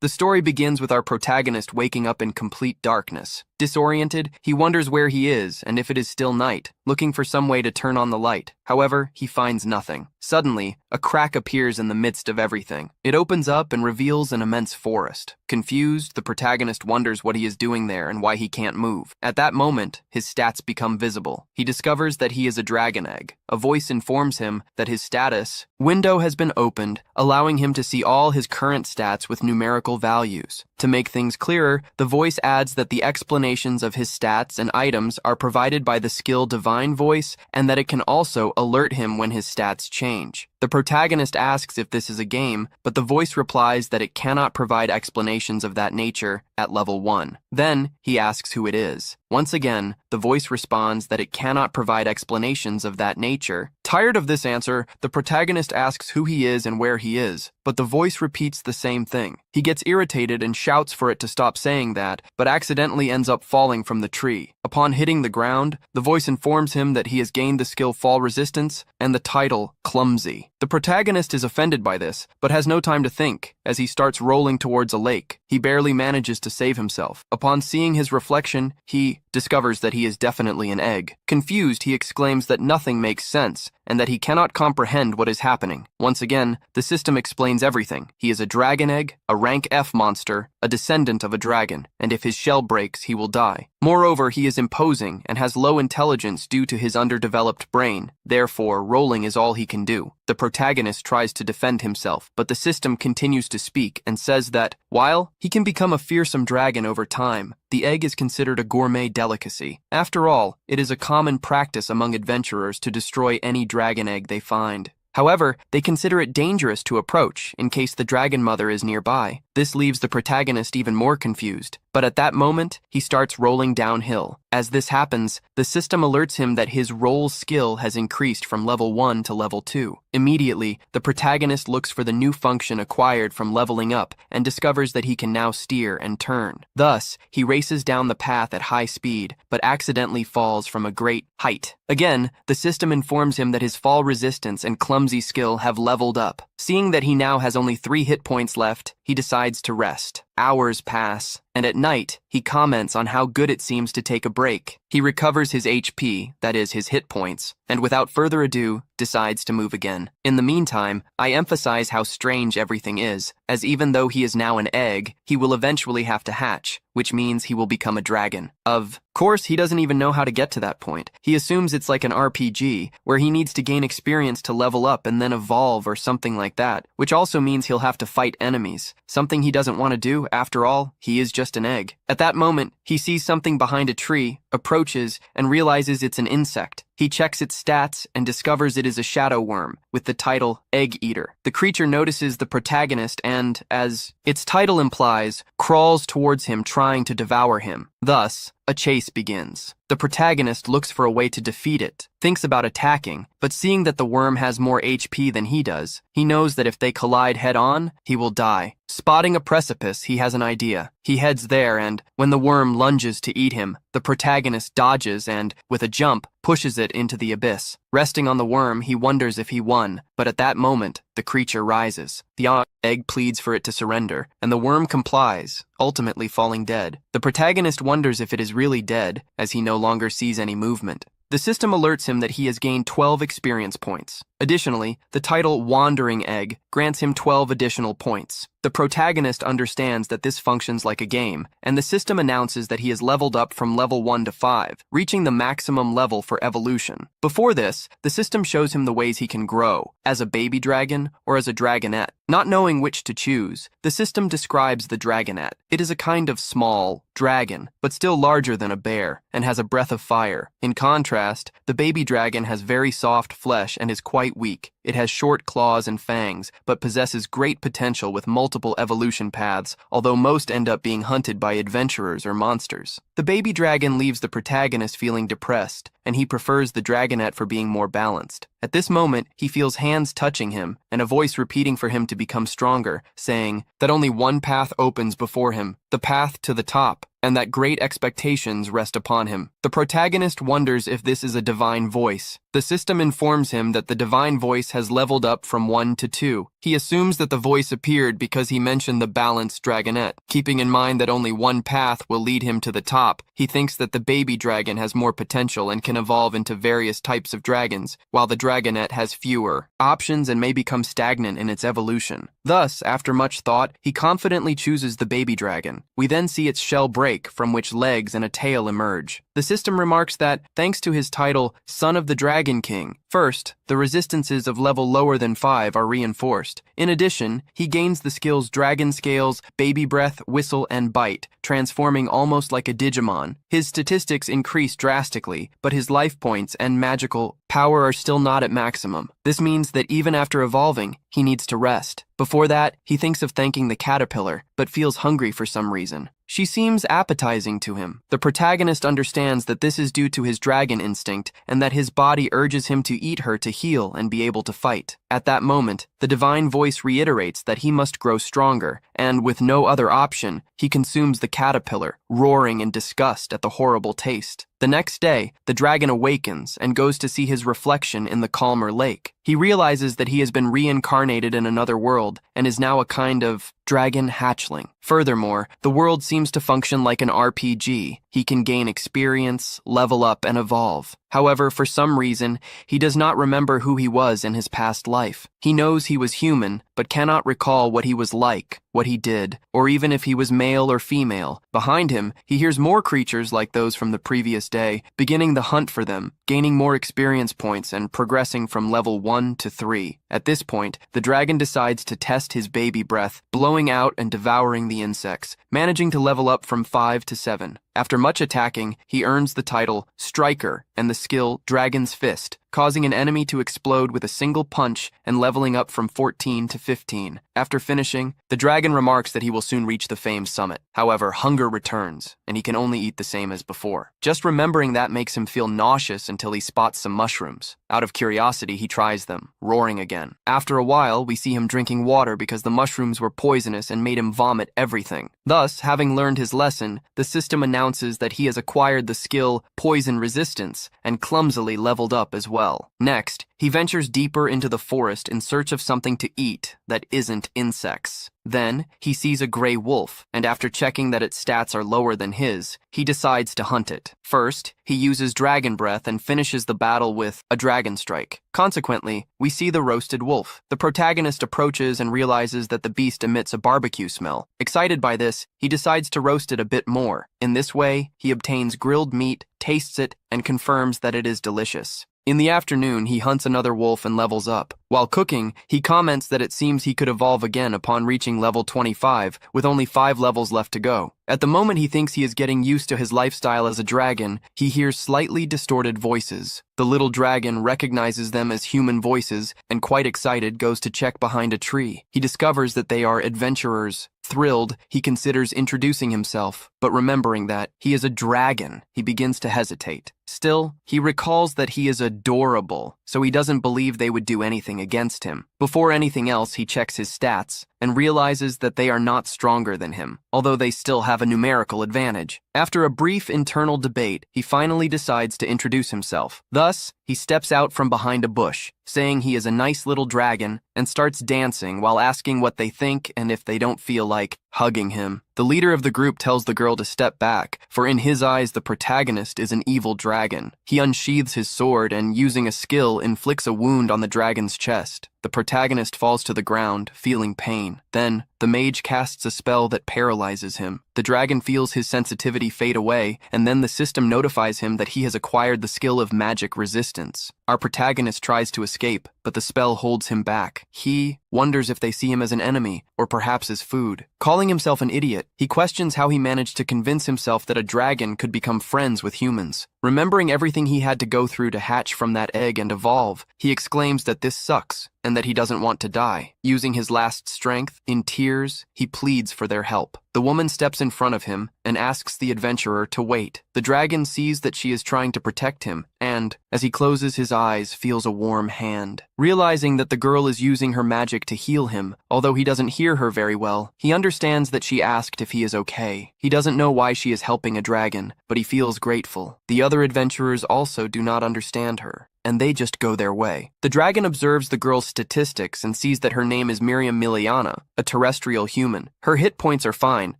The story begins with our protagonist waking up in complete darkness. Disoriented, he wonders where he is and if it is still night, looking for some way to turn on the light. However, he finds nothing. Suddenly, a crack appears in the midst of everything. It opens up and reveals an immense forest. Confused, the protagonist wonders what he is doing there and why he can't move. At that moment, his stats become visible. He discovers that he is a dragon egg. A voice informs him that his status window has been opened, allowing him to see all his current stats with numerical values. To make things clearer, the voice adds that the explanations of his stats and items are provided by the skill Divine Voice and that it can also alert him when his stats change. The protagonist asks if this is a game, but the voice replies that it cannot provide explanations of that nature at level 1. Then, he asks who it is. Once again, the voice responds that it cannot provide explanations of that nature. Tired of this answer, the protagonist asks who he is and where he is, but the voice repeats the same thing. He gets irritated and shouts for it to stop saying that, but accidentally ends up falling from the tree. Upon hitting the ground, the voice informs him that he has gained the skill Fall Resistance and the title Clumsy. The protagonist is offended by this, but has no time to think, as he starts rolling towards a lake. He barely manages to save himself. Upon seeing his reflection, he discovers that he is definitely an egg. Confused, he exclaims that nothing makes sense, and that he cannot comprehend what is happening. Once again, the system explains everything. He is a dragon egg, a rank F monster, a descendant of a dragon, and if his shell breaks, he will die. Moreover, he is imposing and has low intelligence due to his underdeveloped brain. Therefore, rolling is all he can do. The protagonist tries to defend himself, but the system continues to speak and says that, while he can become a fearsome dragon over time, the egg is considered a gourmet delicacy. After all, it is a common practice among adventurers to destroy any dragon egg they find. However, they consider it dangerous to approach in case the dragon mother is nearby. This leaves the protagonist even more confused. But at that moment, he starts rolling downhill. As this happens, the system alerts him that his roll skill has increased from level 1 to level 2. Immediately, the protagonist looks for the new function acquired from leveling up and discovers that he can now steer and turn. Thus, he races down the path at high speed, but accidentally falls from a great height. Again, the system informs him that his fall resistance and clumsy skill have leveled up. Seeing that he now has only 3 hit points left, he decides to rest. Hours pass, and at night, he comments on how good it seems to take a break. He recovers his HP, that is, his hit points, and without further ado, decides to move again. In the meantime, I emphasize how strange everything is, as even though he is now an egg, he will eventually have to hatch, which means he will become a dragon. Of course, he doesn't even know how to get to that point. He assumes it's like an RPG, where he needs to gain experience to level up and then evolve or something like that, which also means he'll have to fight enemies, something he doesn't want to do. After all, he is just an egg. At that moment, he sees something behind a tree, approaches, and realizes it's an insect. He checks its stats and discovers it is a shadow worm with the title Egg Eater. The creature notices the protagonist and, as its title implies, crawls towards him trying to devour him. Thus, a chase begins. The protagonist looks for a way to defeat it, thinks about attacking, but seeing that the worm has more HP than he does, he knows that if they collide head-on, he will die. Spotting a precipice, he has an idea. He heads there and, when the worm lunges to eat him, the protagonist dodges and, with a jump, pushes it into the abyss. Resting on the worm, he wonders if he won, but at that moment, the creature rises. The egg pleads for it to surrender, and the worm complies, ultimately falling dead. The protagonist wonders if it is really dead, as he no longer sees any movement. The system alerts him that he has gained 12 experience points. Additionally, the title Wandering Egg grants him 12 additional points. The protagonist understands that this functions like a game, and the system announces that he has leveled up from level 1 to 5, reaching the maximum level for evolution. Before this, the system shows him the ways he can grow, as a baby dragon or as a dragonette. Not knowing which to choose, the system describes the dragonette. It is a kind of small dragon, but still larger than a bear, and has a breath of fire. In contrast, the baby dragon has very soft flesh and is quite weak. It has short claws and fangs, but possesses great potential with multiple evolution paths, although most end up being hunted by adventurers or monsters. The baby dragon leaves the protagonist feeling depressed, and he prefers the dragonette for being more balanced. At this moment, he feels hands touching him, and a voice repeating for him to become stronger, saying that only one path opens before him, the path to the top, and that great expectations rest upon him. The protagonist wonders if this is a divine voice. The system informs him that the divine voice has leveled up from 1 to 2. He assumes that the voice appeared because he mentioned the balanced dragonette. Keeping in mind that only one path will lead him to the top, he thinks that the baby dragon has more potential and can evolve into various types of dragons, while the dragonette has fewer options and may become stagnant in its evolution. Thus, after much thought, he confidently chooses the baby dragon. We then see its shell break, from which legs and a tail emerge. The system remarks that, thanks to his title, Son of the Dragon King, first, the resistances of level lower than 5 are reinforced. In addition, he gains the skills Dragon Scales, Baby Breath, Whistle, and Bite, transforming almost like a Digimon. His statistics increase drastically, but his life points and magical power are still not at maximum. This means that even after evolving, he needs to rest. Before that, he thinks of thanking the caterpillar, but feels hungry for some reason. She seems appetizing to him. The protagonist understands that this is due to his dragon instinct and that his body urges him to eat her to heal and be able to fight. At that moment, the divine voice reiterates that he must grow stronger, and with no other option, he consumes the caterpillar, roaring in disgust at the horrible taste. The next day, the dragon awakens and goes to see his reflection in the calmer lake. He realizes that he has been reincarnated in another world and is now a kind of dragon hatchling. Furthermore, the world seems to function like an RPG. He can gain experience, level up, and evolve. However, for some reason, he does not remember who he was in his past life. He knows he was human, but cannot recall what he was like, what he did, or even if he was male or female. Behind him, he hears more creatures like those from the previous day, beginning the hunt for them, gaining more experience points and progressing from level 1 to 3. At this point, the dragon decides to test his baby breath, blowing out and devouring the insects, managing to level up from 5 to 7. After much attacking, he earns the title Striker and the skill Dragon's Fist, causing an enemy to explode with a single punch and leveling up from 14 to 15. After finishing, the dragon remarks that he will soon reach the famed summit. However, hunger returns, and he can only eat the same as before. Just remembering that makes him feel nauseous until he spots some mushrooms. Out of curiosity, he tries them, roaring again. After a while, we see him drinking water because the mushrooms were poisonous and made him vomit everything. Thus, having learned his lesson, the system announces that he has acquired the skill Poison Resistance and clumsily leveled up as well. Next, he ventures deeper into the forest in search of something to eat that isn't insects. Then, he sees a gray wolf, and after checking that its stats are lower than his, he decides to hunt it. First, he uses Dragon Breath and finishes the battle with a Dragon Strike. Consequently, we see the roasted wolf. The protagonist approaches and realizes that the beast emits a barbecue smell. Excited by this, he decides to roast it a bit more. In this way, he obtains grilled meat, tastes it, and confirms that it is delicious. In the afternoon, he hunts another wolf and levels up. While cooking, he comments that it seems he could evolve again upon reaching level 25, with only 5 levels left to go. At the moment he thinks he is getting used to his lifestyle as a dragon, he hears slightly distorted voices. The little dragon recognizes them as human voices and, quite excited, goes to check behind a tree. He discovers that they are adventurers. Thrilled, he considers introducing himself, but remembering that he is a dragon, he begins to hesitate. Still, he recalls that he is adorable, so he doesn't believe they would do anything against him. Before anything else, he checks his stats and realizes that they are not stronger than him, although they still have a numerical advantage. After a brief internal debate, he finally decides to introduce himself. Thus, he steps out from behind a bush, saying he is a nice little dragon, and starts dancing while asking what they think and if they don't feel like hugging him. The leader of the group tells the girl to step back, for in his eyes the protagonist is an evil dragon. He unsheathes his sword and, using a skill, inflicts a wound on the dragon's chest. The protagonist falls to the ground, feeling pain. Then, the mage casts a spell that paralyzes him. The dragon feels his sensitivity fade away, and then the system notifies him that he has acquired the skill of magic resistance. Our protagonist tries to escape, but the spell holds him back. He wonders if they see him as an enemy, or perhaps as food. Calling himself an idiot, he questions how he managed to convince himself that a dragon could become friends with humans. Remembering everything he had to go through to hatch from that egg and evolve, he exclaims that this sucks, and that he doesn't want to die. Using his last strength, in tears, he pleads for their help. The woman steps in front of him and asks the adventurer to wait. The dragon sees that she is trying to protect him and, as he closes his eyes, feels a warm hand. Realizing that the girl is using her magic to heal him, although he doesn't hear her very well, he understands that she asked if he is okay. He doesn't know why she is helping a dragon, but he feels grateful. The other adventurers also do not understand her. and they just go their way. The dragon observes the girl's statistics and sees that her name is Miriam Miliana, a terrestrial human. Her hit points are fine,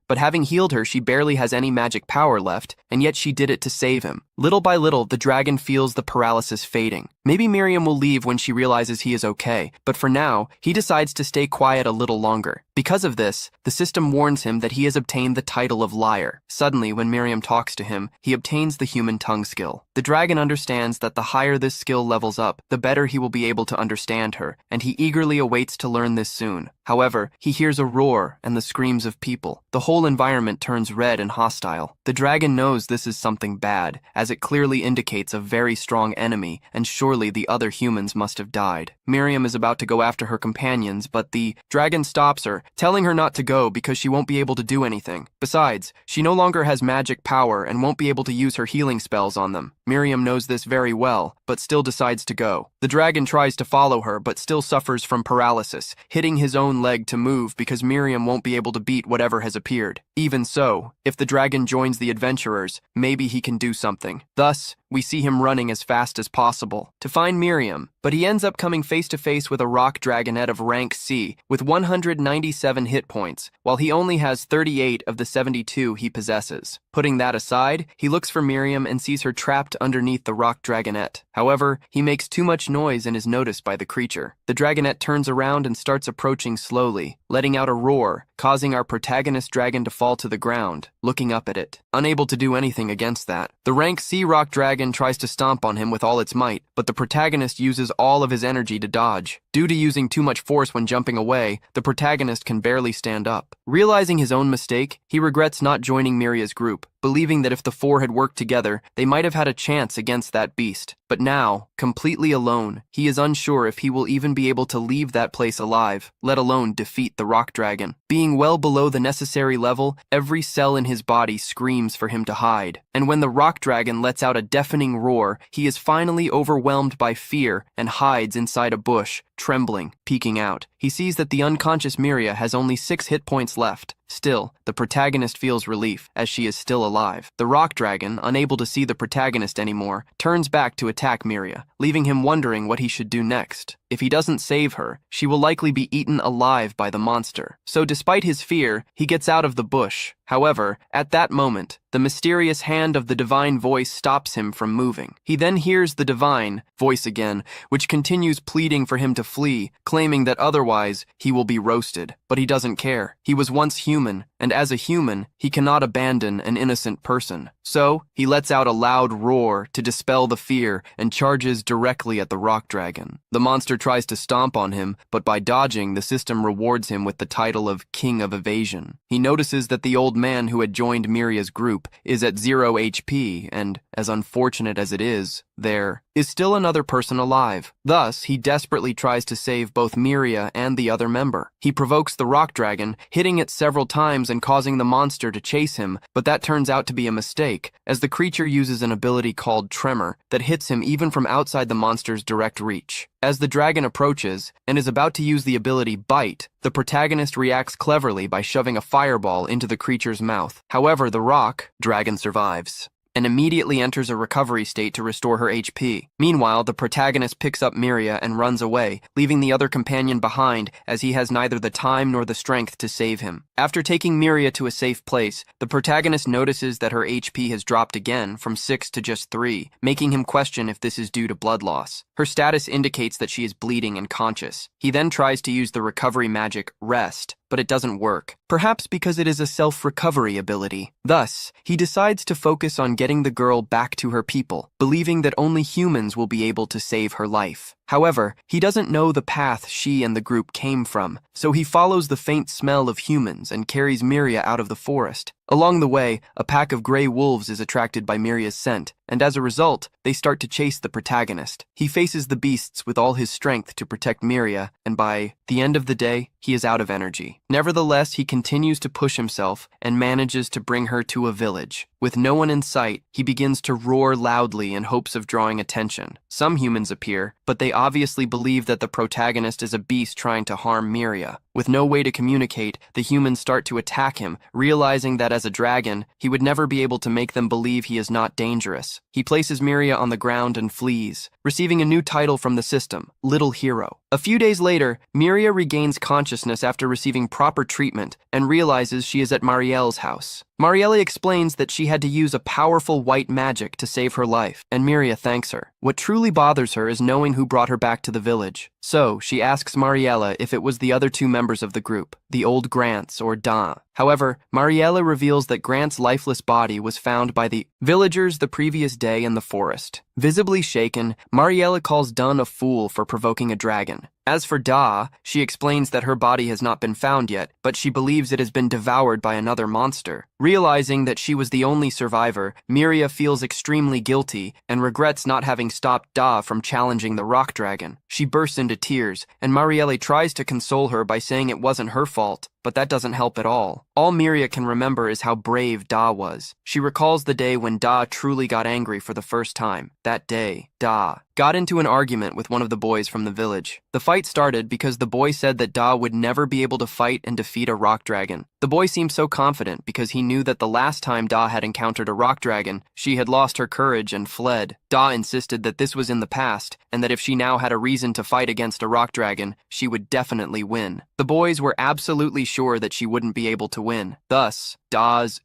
but having healed her, she barely has any magic power left, and yet she did it to save him. Little by little, the dragon feels the paralysis fading. Maybe Miriam will leave when she realizes he is okay, but for now, he decides to stay quiet a little longer. Because of this, the system warns him that he has obtained the title of liar. Suddenly, when Miriam talks to him, he obtains the human tongue skill. The dragon understands that the higher this skill levels up, the better he will be able to understand her, and he eagerly awaits to learn this soon. However, he hears a roar and the screams of people. The whole environment turns red and hostile. The dragon knows this is something bad, as it clearly indicates a very strong enemy, and surely the other humans must have died. Miriam is about to go after her companions, but the dragon stops her, telling her not to go because she won't be able to do anything. Besides, she no longer has magic power and won't be able to use her healing spells on them. Miriam knows this very well, but still decides to go. The dragon tries to follow her, but still suffers from paralysis, hitting his own leg to move because Miriam won't be able to beat whatever has appeared. Even so, if the dragon joins the adventurers, maybe he can do something. Thus, we see him running as fast as possible to find Miriam, but he ends up coming face to face with a rock dragonette of rank C with 197 hit points, while he only has 38 of the 72 he possesses. Putting that aside, he looks for Miriam and sees her trapped underneath the rock dragonette. However, he makes too much noise and is noticed by the creature. The dragonette turns around and starts approaching slowly, letting out a roar, causing our protagonist dragon to fall to the ground, looking up at it, unable to do anything against that. The rank C rock dragon tries to stomp on him with all its might, but the protagonist uses all of his energy to dodge. Due to using too much force when jumping away, the protagonist can barely stand up. Realizing his own mistake, he regrets not joining Miria's group, believing that if the four had worked together, they might have had a chance against that beast. But now, completely alone, he is unsure if he will even be able to leave that place alive, let alone defeat the rock dragon. Being well below the necessary level, every cell in his body screams for him to hide. And when the rock dragon lets out a deafening roar, he is finally overwhelmed by fear and hides inside a bush, trembling, peeking out. He sees that the unconscious Miria has only 6 hit points left. Still, the protagonist feels relief, as she is still alive. The rock dragon, unable to see the protagonist anymore, turns back to attack Miria, leaving him wondering what he should do next. If he doesn't save her, she will likely be eaten alive by the monster. So despite his fear, he gets out of the bush. However, at that moment, the mysterious hand of the divine voice stops him from moving. He then hears the divine voice again, which continues pleading for him to flee, claiming that otherwise he will be roasted. But he doesn't care. He was once human, and as a human, he cannot abandon an innocent person. So, he lets out a loud roar to dispel the fear and charges directly at the rock dragon. The monster tries to stomp on him, but by dodging, the system rewards him with the title of King of Evasion. He notices that the old man who had joined Miria's group is at 0 HP, and, as unfortunate as it is, there is still another person alive. Thus, he desperately tries to save both Miria and the other member. He provokes the rock dragon, hitting it several times and causing the monster to chase him, but that turns out to be a mistake, as the creature uses an ability called Tremor that hits him even from outside the monster's direct reach. As the dragon approaches and is about to use the ability Bite, the protagonist reacts cleverly by shoving a fireball into the creature's mouth. However, the rock dragon survives and immediately enters a recovery state to restore her HP. Meanwhile, the protagonist picks up Miria and runs away, leaving the other companion behind as he has neither the time nor the strength to save him. After taking Miria to a safe place, the protagonist notices that her HP has dropped again from 6 to just 3, making him question if this is due to blood loss. Her status indicates that she is bleeding and conscious. He then tries to use the recovery magic Rest, but it doesn't work, perhaps because it is a self-recovery ability. Thus, he decides to focus on getting the girl back to her people, believing that only humans will be able to save her life. However, he doesn't know the path she and the group came from, so he follows the faint smell of humans and carries Miria out of the forest. Along the way, a pack of gray wolves is attracted by Miria's scent, and as a result, they start to chase the protagonist. He faces the beasts with all his strength to protect Miria, and by the end of the day, he is out of energy. Nevertheless, he continues to push himself and manages to bring her to a village. With no one in sight, he begins to roar loudly in hopes of drawing attention. Some humans appear, but they obviously believe that the protagonist is a beast trying to harm Miria. With no way to communicate, the humans start to attack him, realizing that as a dragon, he would never be able to make them believe he is not dangerous. He places Miria on the ground and flees, receiving a new title from the system, Little Hero. A few days later, Miria regains consciousness after receiving proper treatment and realizes she is at Marielle's house. Marielle explains that she had to use a powerful white magic to save her life, and Miria thanks her. What truly bothers her is knowing who brought her back to the village. So, she asks Marielle if it was the other two members of the group, the old Grants or Da. However, Marielle reveals that Grant's lifeless body was found by the villagers the previous day in the forest. Visibly shaken, Marielle calls Dun a fool for provoking a dragon. As for Da, she explains that her body has not been found yet, but she believes it has been devoured by another monster. Realizing that she was the only survivor, Miria feels extremely guilty and regrets not having stopped Da from challenging the rock dragon. She bursts into tears, and Marielle tries to console her by saying it wasn't her fault, but that doesn't help at all. All Miria can remember is how brave Da was. She recalls the day when Da truly got angry for the first time. That day, Da got into an argument with one of the boys from the village. The fight started because the boy said that Da would never be able to fight and defeat a rock dragon. The boy seemed so confident because he knew that the last time Da had encountered a rock dragon, she had lost her courage and fled. Da insisted that this was in the past, and that if she now had a reason to fight against a rock dragon, she would definitely win. The boys were absolutely sure that she wouldn't be able to win. Thus, Da's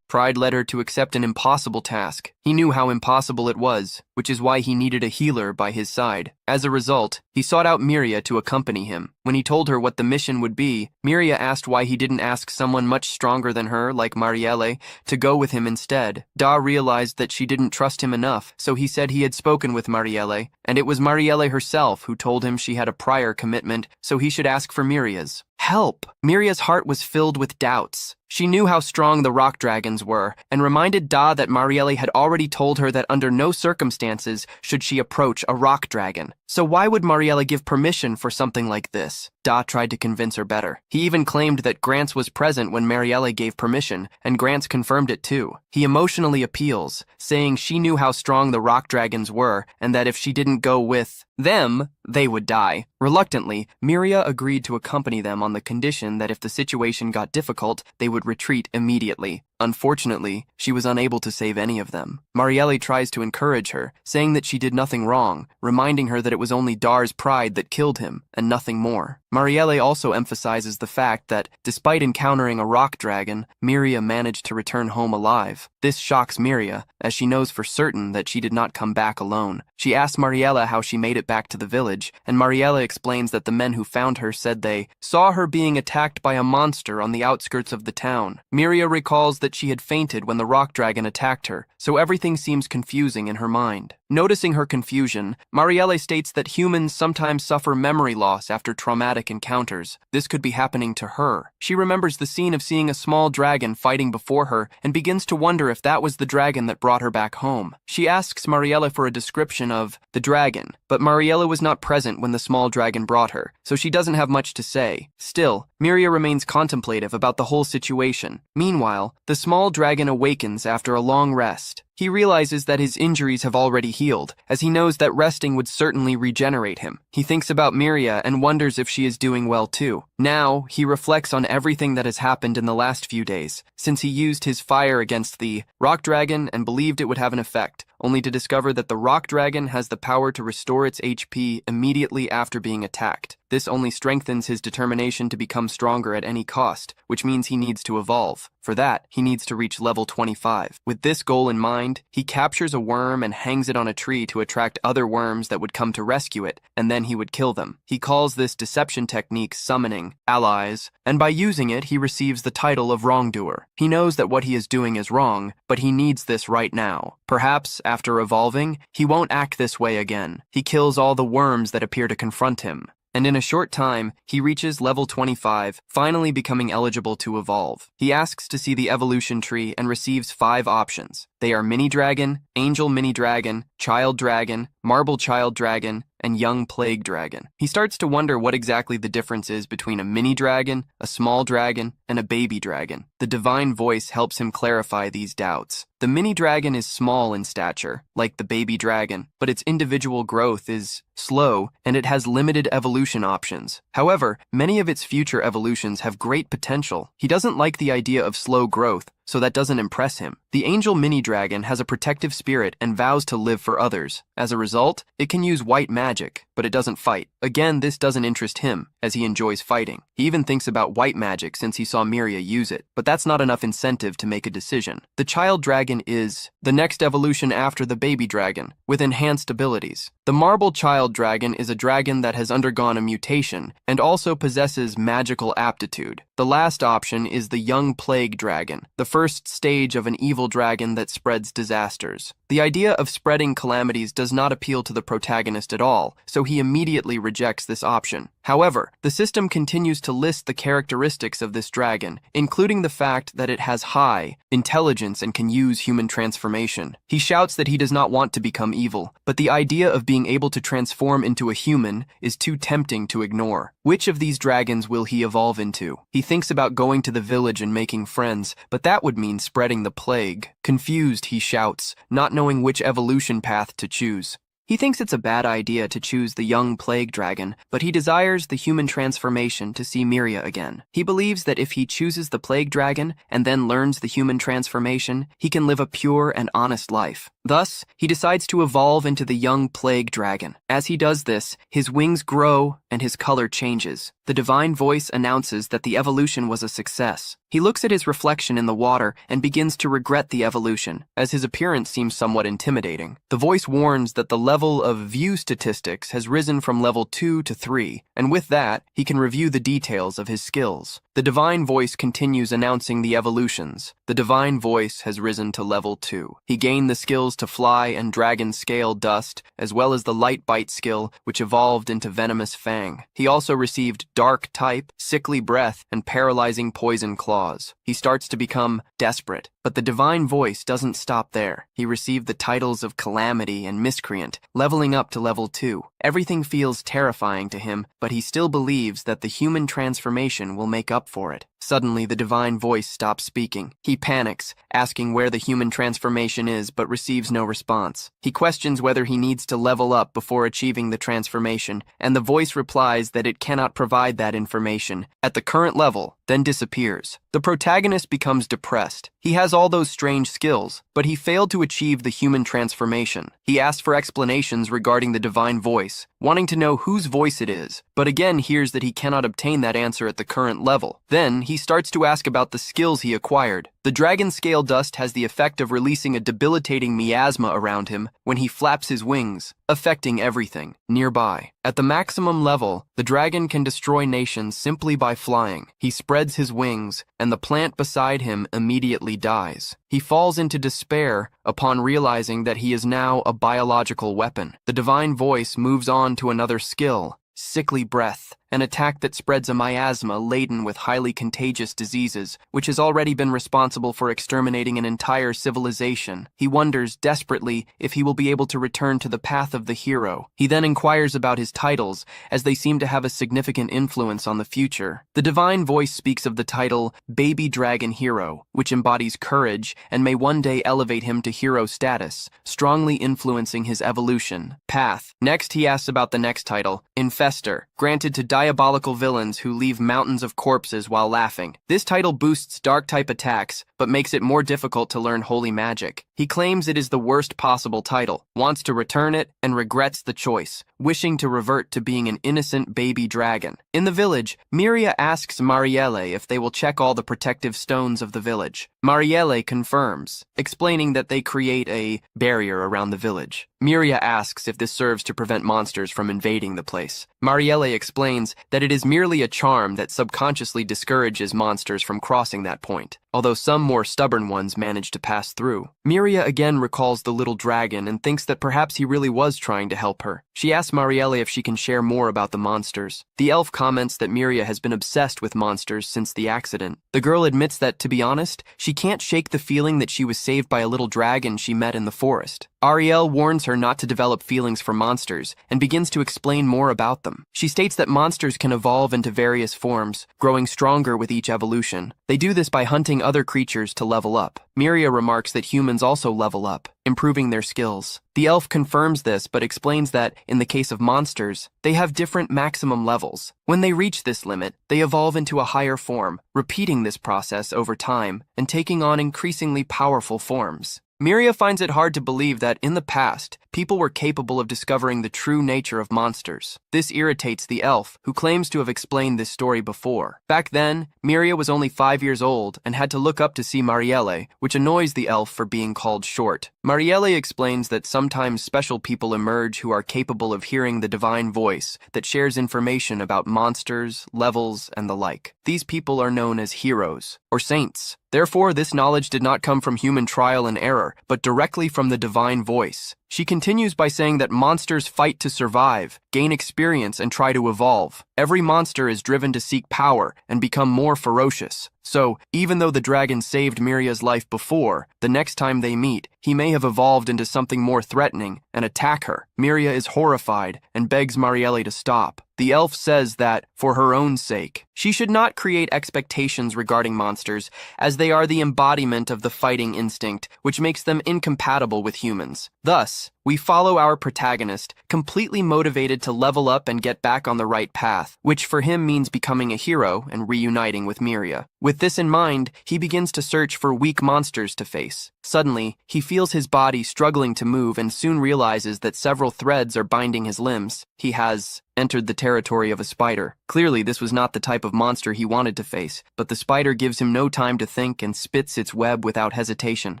pride led her to accept an impossible task. He knew how impossible it was, which is why he needed a healer by his side. As a result, he sought out Miria to accompany him. When he told her what the mission would be, Miria asked why he didn't ask someone much stronger than her, like Marielle, to go with him instead. Da realized that she didn't trust him enough, so he said he had spoken with Marielle, and it was Marielle herself who told him she had a prior commitment, so he should ask for Miria's help. Miria's heart was filled with doubts. She knew how strong the rock dragons were, and reminded Da that Marielle had already told her that under no circumstances should she approach a rock dragon. So why would Marielle give permission for something like this? Da tried to convince her better. He even claimed that Grants was present when Marielle gave permission, and Grants confirmed it too. He emotionally appeals, saying she knew how strong the rock dragons were, and that if she didn't go with them, they would die. Reluctantly, Miria agreed to accompany them on the condition that if the situation got difficult, they would retreat immediately. Unfortunately, she was unable to save any of them. Marielle tries to encourage her, saying that she did nothing wrong, reminding her that it was only Dar's pride that killed him, and nothing more. Marielle also emphasizes the fact that, despite encountering a rock dragon, Miria managed to return home alive. This shocks Miria, as she knows for certain that she did not come back alone. She asks Marielle how she made it back to the village, and Marielle explains that the men who found her said they saw her being attacked by a monster on the outskirts of the town. Miria recalls that she had fainted when the rock dragon attacked her, so everything seems confusing in her mind. Noticing her confusion, Marielle states that humans sometimes suffer memory loss after traumatic encounters. This could be happening to her. She remembers the scene of seeing a small dragon fighting before her and begins to wonder if that was the dragon that brought her back home. She asks Marielle for a description of the dragon, but Marielle was not present when the small dragon brought her, so she doesn't have much to say. Still, Miria remains contemplative about the whole situation. Meanwhile, the small dragon awakens after a long rest. He realizes that his injuries have already healed, as he knows that resting would certainly regenerate him. He thinks about Miria and wonders if she is doing well too. Now, he reflects on everything that has happened in the last few days, since he used his fire against the rock dragon and believed it would have an effect, only to discover that the rock dragon has the power to restore its HP immediately after being attacked. This only strengthens his determination to become stronger at any cost, which means he needs to evolve. For that, he needs to reach level 25. With this goal in mind, he captures a worm and hangs it on a tree to attract other worms that would come to rescue it, and then he would kill them. He calls this deception technique summoning allies, and by using it, he receives the title of wrongdoer. He knows that what he is doing is wrong, but he needs this right now. Perhaps, after evolving, he won't act this way again. He kills all the worms that appear to confront him. And in a short time, he reaches level 25, finally becoming eligible to evolve. He asks to see the evolution tree and receives 5 options. They are mini dragon, angel mini dragon, child dragon, marble child dragon, and young plague dragon. He starts to wonder what exactly the difference is between a mini dragon, a small dragon, and a baby dragon. The divine voice helps him clarify these doubts. The mini dragon is small in stature, like the baby dragon, but its individual growth is slow and it has limited evolution options. However, many of its future evolutions have great potential. He doesn't like the idea of slow growth, so that doesn't impress him. The angel mini dragon has a protective spirit and vows to live for others. As a result, it can use white magic, but it doesn't fight. Again, this doesn't interest him, as he enjoys fighting. He even thinks about white magic since he saw Miria use it, but that's not enough incentive to make a decision. The child dragon is the next evolution after the baby dragon, with enhanced abilities. The marble child dragon is a dragon that has undergone a mutation and also possesses magical aptitude. The last option is the young plague dragon, the first stage of an evil dragon that spreads disasters. The idea of spreading calamities does not appeal to the protagonist at all, so he immediately rejects this option. However, the system continues to list the characteristics of this dragon, including the fact that it has high intelligence and can use human transformation. He shouts that he does not want to become evil, but the idea of being able to transform into a human is too tempting to ignore. Which of these dragons will he evolve into? He thinks about going to the village and making friends, but that would mean spreading the plague. Confused, he shouts, not knowing which evolution path to choose. He thinks it's a bad idea to choose the young plague dragon, but he desires the human transformation to see Miria again. He believes that if he chooses the plague dragon and then learns the human transformation, he can live a pure and honest life. Thus, he decides to evolve into the young plague dragon. As he does this, his wings grow and his color changes. The divine voice announces that the evolution was a success. He looks at his reflection in the water and begins to regret the evolution, as his appearance seems somewhat intimidating. The voice warns that the level of view statistics has risen from level 2 to 3, and with that, he can review the details of his skills. The divine voice continues announcing the evolutions. The divine voice has risen to level 2. He gained the skills to fly and dragon scale dust, as well as the light bite skill, which evolved into venomous fang. He also received dark type, sickly breath, and paralyzing poison claws. He starts to become desperate, but the divine voice doesn't stop there. He received the titles of Calamity and Miscreant, leveling up to level 2. Everything feels terrifying to him, but he still believes that the human transformation will make up for it. Suddenly, the divine voice stops speaking. He panics, asking where the human transformation is, but receives no response. He questions whether he needs to level up before achieving the transformation, and the voice replies that it cannot provide that information at the current level, then disappears. The protagonist becomes depressed. He has all those strange skills, but he failed to achieve the human transformation. He asks for explanations regarding the divine voice, wanting to know whose voice it is, but again hears that he cannot obtain that answer at the current level. Then, he starts to ask about the skills he acquired. The dragon scale dust has the effect of releasing a debilitating miasma around him when he flaps his wings, affecting everything nearby. At the maximum level, the dragon can destroy nations simply by flying. He spreads his wings, and the plant beside him immediately dies. He falls into despair upon realizing that he is now a biological weapon. The divine voice moves on to another skill, sickly breath, an attack that spreads a miasma laden with highly contagious diseases, which has already been responsible for exterminating an entire civilization. He wonders desperately if he will be able to return to the path of the hero. He then inquires about his titles, as they seem to have a significant influence on the future. The divine voice speaks of the title Baby Dragon Hero, which embodies courage and may one day elevate him to hero status, strongly influencing his evolution path. Next, he asks about the next title, Infester, granted to diabolical villains who leave mountains of corpses while laughing. This title boosts dark-type attacks, but makes it more difficult to learn holy magic. He claims it is the worst possible title, wants to return it, and regrets the choice, wishing to revert to being an innocent baby dragon. In the village, Miria asks Marielle if they will check all the protective stones of the village. Marielle confirms, explaining that they create a barrier around the village. Miria asks if this serves to prevent monsters from invading the place. Marielle explains that it is merely a charm that subconsciously discourages monsters from crossing that point. Although some more stubborn ones manage to pass through. Miria again recalls the little dragon and thinks that perhaps he really was trying to help her. She asks Marielle if she can share more about the monsters. The elf comments that Miria has been obsessed with monsters since the accident. The girl admits that, to be honest, she can't shake the feeling that she was saved by a little dragon she met in the forest. Ariel warns her not to develop feelings for monsters and begins to explain more about them. She states that monsters can evolve into various forms, growing stronger with each evolution. They do this by hunting other creatures to level up. Miria remarks that humans also level up, improving their skills. The elf confirms this but explains that, in the case of monsters, they have different maximum levels. When they reach this limit, they evolve into a higher form, repeating this process over time and taking on increasingly powerful forms. Miria finds it hard to believe that, in the past, people were capable of discovering the true nature of monsters. This irritates the elf, who claims to have explained this story before. Back then, Miria was only 5 years old and had to look up to see Marielle, which annoys the elf for being called short. Marielle explains that sometimes special people emerge who are capable of hearing the divine voice that shares information about monsters, levels, and the like. These people are known as heroes, or saints. Therefore, this knowledge did not come from human trial and error, but directly from the divine voice. She continues by saying that monsters fight to survive, gain experience, and try to evolve. Every monster is driven to seek power and become more ferocious. So, even though the dragon saved Miria's life before, the next time they meet, he may have evolved into something more threatening and attack her. Miria is horrified and begs Marielle to stop. The elf says that, for her own sake, she should not create expectations regarding monsters, as they are the embodiment of the fighting instinct, which makes them incompatible with humans. Thus, we follow our protagonist, completely motivated to level up and get back on the right path, which for him means becoming a hero and reuniting with Miria. With this in mind, he begins to search for weak monsters to face. Suddenly, he feels his body struggling to move and soon realizes that several threads are binding his limbs. He has entered the territory of a spider. Clearly, this was not the type of monster he wanted to face, but the spider gives him no time to think and spits its web without hesitation.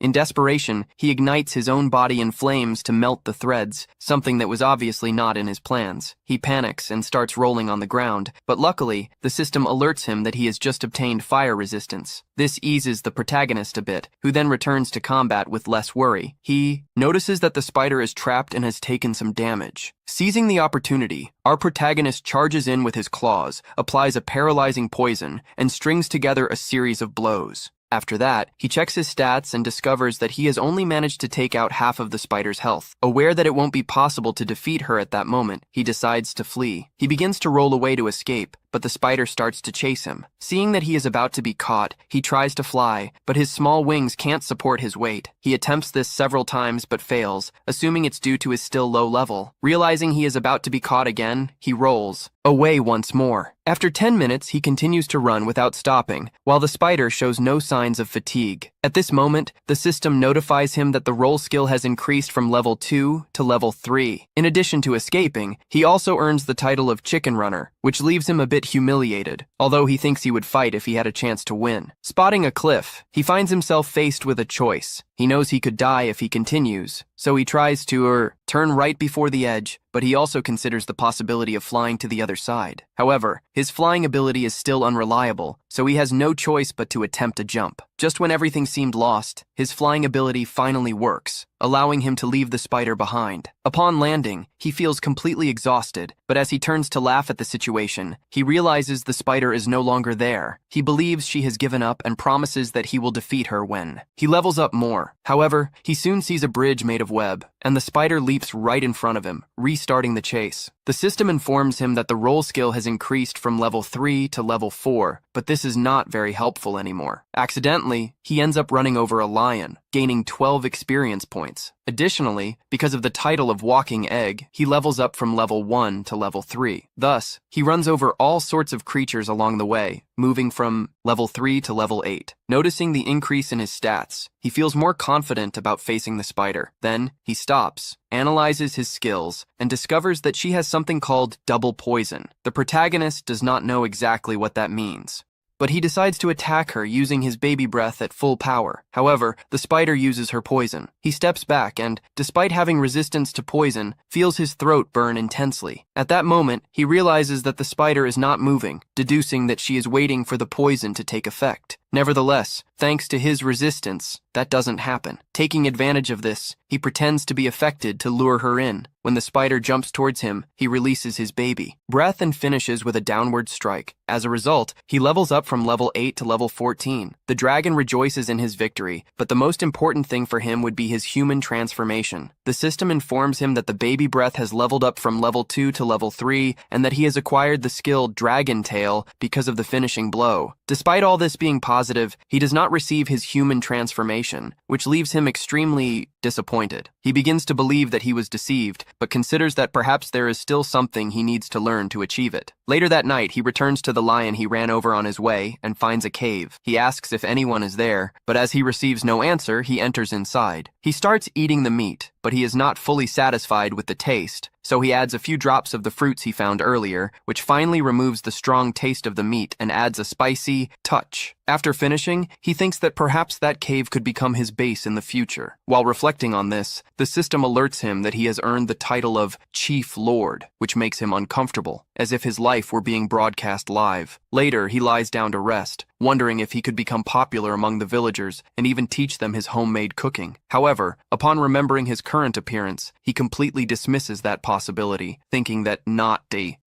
In desperation, he ignites his own body in flames to melt the threads, something that was obviously not in his plans. He panics and starts rolling on the ground, but luckily, the system alerts him that he has just obtained fire resistance. This eases the protagonist a bit, who then returns to combat with less worry. He notices that the spider is trapped and has taken some damage. Seizing the opportunity, our protagonist charges in with his claws, applies a paralyzing poison, and strings together a series of blows. After that, he checks his stats and discovers that he has only managed to take out half of the spider's health. Aware that it won't be possible to defeat her at that moment, he decides to flee. He begins to roll away to escape, but the spider starts to chase him. Seeing that he is about to be caught, he tries to fly, but his small wings can't support his weight. He attempts this several times but fails, assuming it's due to his still low level. Realizing he is about to be caught again, he rolls away once more. After 10 minutes, he continues to run without stopping, while the spider shows no signs of fatigue. At this moment, the system notifies him that the roll skill has increased from level 2 to level 3. In addition to escaping, he also earns the title of Chicken Runner, which leaves him a bit humiliated, although he thinks he would fight if he had a chance to win. Spotting a cliff, he finds himself faced with a choice. He knows he could die if he continues, so he tries to turn right before the edge, but he also considers the possibility of flying to the other side. However, his flying ability is still unreliable, so he has no choice but to attempt a jump. Just when everything seemed lost, his flying ability finally works, allowing him to leave the spider behind. Upon landing, he feels completely exhausted, but as he turns to laugh at the situation, he realizes the spider is no longer there. He believes she has given up and promises that he will defeat her when he levels up more. However, he soon sees a bridge made of web, and the spider leaps right in front of him, restarting the chase. The system informs him that the roll skill has increased from level 3 to level 4, but this is not very helpful anymore. Accidentally, he ends up running over a lion, gaining 12 experience points. Additionally, because of the title of Walking Egg, he levels up from level 1 to level 3. Thus, he runs over all sorts of creatures along the way, moving from level 3 to level 8. Noticing the increase in his stats, he feels more confident about facing the spider. Then, he stops, analyzes his skills, and discovers that she has something called double poison. The protagonist does not know exactly what that means, but he decides to attack her using his baby breath at full power. However, the spider uses her poison. He steps back and, despite having resistance to poison, feels his throat burn intensely. At that moment, he realizes that the spider is not moving, deducing that she is waiting for the poison to take effect. Nevertheless, thanks to his resistance, that doesn't happen. Taking advantage of this, he pretends to be affected to lure her in. When the spider jumps towards him, he releases his baby breath and finishes with a downward strike. As a result, he levels up from level 8 to level 14. The dragon rejoices in his victory, but the most important thing for him would be his human transformation. The system informs him that the baby breath has leveled up from level 2 to level 3, and that he has acquired the skill Dragon Tail because of the finishing blow. Despite all this being positive, he does not receive his human transformation, which leaves him extremely disappointed. He begins to believe that he was deceived, but considers that perhaps there is still something he needs to learn to achieve it. Later that night, he returns to the lion he ran over on his way and finds a cave. He asks if anyone is there, but as he receives no answer, he enters inside. He starts eating the meat, but he is not fully satisfied with the taste, so he adds a few drops of the fruits he found earlier, which finally removes the strong taste of the meat and adds a spicy touch. After finishing, he thinks that perhaps that cave could become his base in the future. While reflecting on this, the system alerts him that he has earned the title of Chief Lord, which makes him uncomfortable, as if his life were being broadcast live. Later, he lies down to rest, wondering if he could become popular among the villagers and even teach them his homemade cooking. However, upon remembering his current appearance, he completely dismisses that possibility, thinking that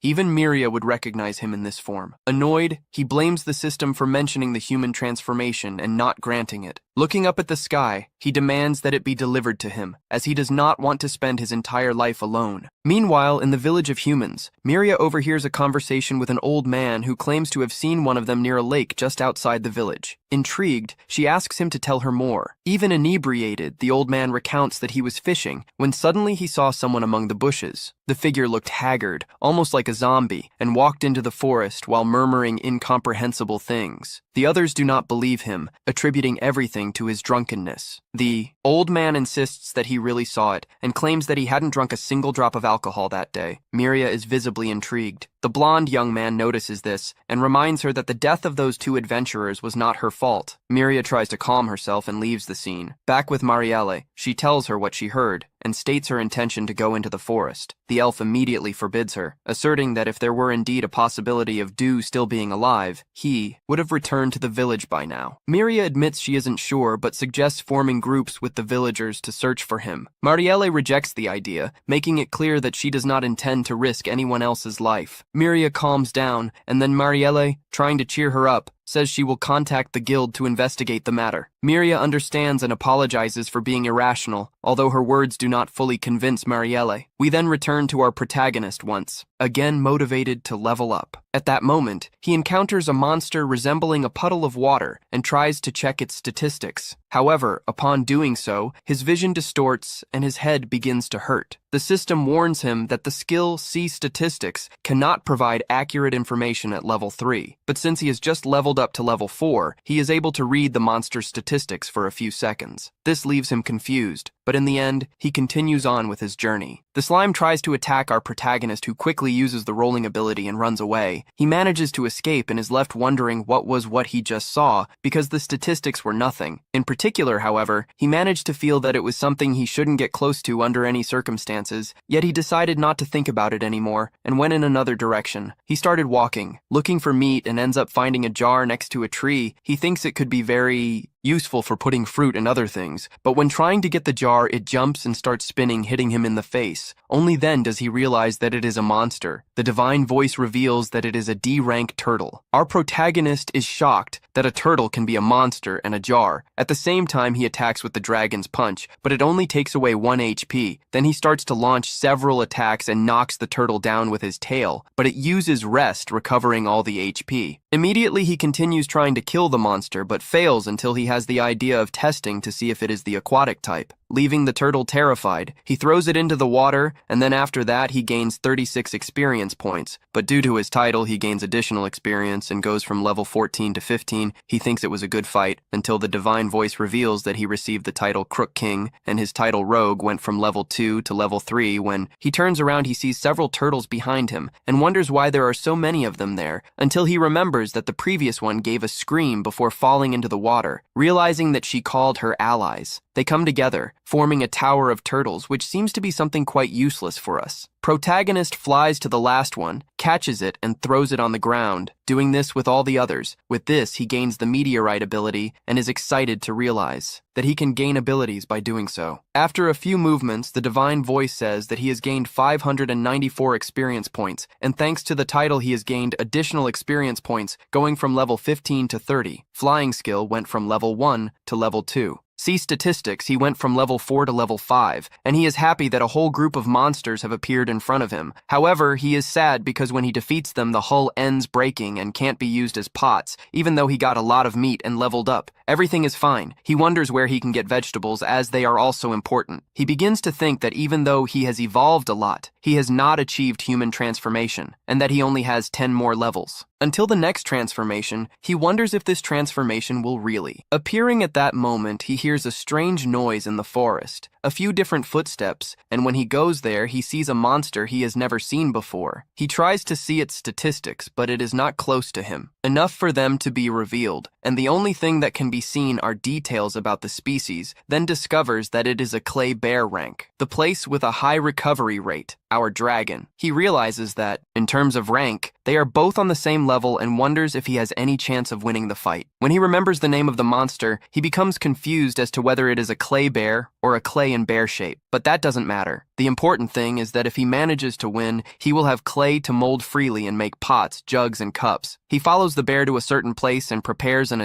even Miria would recognize him in this form. Annoyed, he blames the system for mentioning the human transformation and not granting it. Looking up at the sky, he demands that it be delivered to him, as he does not want to spend his entire life alone. Meanwhile, in the village of humans, Miria overhears a conversation with an old man who claims to have seen one of them near a lake just outside the village. Intrigued, she asks him to tell her more. Even inebriated, the old man recounts that he was fishing when suddenly he saw someone among the bushes. The figure looked haggard, almost like a zombie, and walked into the forest while murmuring incomprehensible things. The others do not believe him, attributing everything to his drunkenness. The old man insists that he really saw it and claims that he hadn't drunk a single drop of alcohol that day. Miria is visibly intrigued. The blonde young man notices this and reminds her that the death of those two adventurers was not her fault. Miria tries to calm herself and leaves the scene. Back with Marielle, she tells her what she heard and states her intention to go into the forest. The elf immediately forbids her, asserting that if there were indeed a possibility of Dew still being alive, he would have returned to the village by now. Miria admits she isn't sure, but suggests forming groups with the villagers to search for him. Marielle rejects the idea, making it clear that she does not intend to risk anyone else's life. Miria calms down, and then Marielle, trying to cheer her up, says she will contact the guild to investigate the matter. Miria understands and apologizes for being irrational, although her words do not fully convince Marielle. We then return to our protagonist once again motivated to level up. At that moment, he encounters a monster resembling a puddle of water and tries to check its statistics. However, upon doing so, his vision distorts and his head begins to hurt. The system warns him that the skill See Statistics cannot provide accurate information at level 3, but since he has just leveled up to level 4, he is able to read the monster's statistics for a few seconds. This leaves him confused, but in the end, he continues on with his journey. The slime tries to attack our protagonist, who quickly uses the rolling ability and runs away. He manages to escape and is left wondering what he just saw, because the statistics were nothing. In particular, however, he managed to feel that it was something he shouldn't get close to under any circumstances, yet he decided not to think about it anymore and went in another direction. He started walking, looking for meat, and ends up finding a jar next to a tree. He thinks it could be very useful for putting fruit and other things, but when trying to get the jar, it jumps and starts spinning, hitting him in the face. Only then does he realize that it is a monster. The divine voice reveals that it is a D-rank turtle. Our protagonist is shocked that a turtle can be a monster and a jar. At the same time, he attacks with the dragon's punch, but it only takes away 1 HP. Then he starts to launch several attacks and knocks the turtle down with his tail, but it uses rest, recovering all the HP. Immediately, he continues trying to kill the monster, but fails until he has the idea of testing to see if it is the aquatic type. Leaving the turtle terrified, he throws it into the water, and then after that he gains 36 experience points. But due to his title, he gains additional experience and goes from level 14 to 15. He thinks it was a good fight, until the divine voice reveals that he received the title Crook King, and his title Rogue went from level 2 to level 3. When he turns around, he sees several turtles behind him, and wonders why there are so many of them there, until he remembers that the previous one gave a scream before falling into the water, realizing that she called her allies. They come together, forming a tower of turtles, which seems to be something quite useless for us. Protagonist flies to the last one, catches it, and throws it on the ground, doing this with all the others. With this, he gains the meteorite ability and is excited to realize that he can gain abilities by doing so. After a few movements, the divine voice says that he has gained 594 experience points, and thanks to the title he has gained additional experience points, going from level 15 to 30. Flying skill went from level 1 to level 2. See statistics, he went from level 4 to level 5, and he is happy that a whole group of monsters have appeared in front of him. However, he is sad because when he defeats them, the hull ends breaking and can't be used as pots, even though he got a lot of meat and leveled up. Everything is fine. He wonders where he can get vegetables, as they are also important. He begins to think that even though he has evolved a lot, he has not achieved human transformation, and that he only has 10 more levels. Until the next transformation, he wonders if this transformation will really. Appearing at that moment, he hears a strange noise in the forest, a few different footsteps, and when he goes there, he sees a monster he has never seen before. He tries to see its statistics, but it is not close to him, enough for them to be revealed, and the only thing that can be seen are details about the species, then discovers that it is a clay bear rank, the place with a high recovery rate, our dragon. He realizes that, in terms of rank, they are both on the same level and wonders if he has any chance of winning the fight. When he remembers the name of the monster, he becomes confused as to whether it is a clay bear or a clay in bear shape. But that doesn't matter. The important thing is that if he manages to win, he will have clay to mold freely and make pots, jugs, and cups. He follows the bear to a certain place and prepares an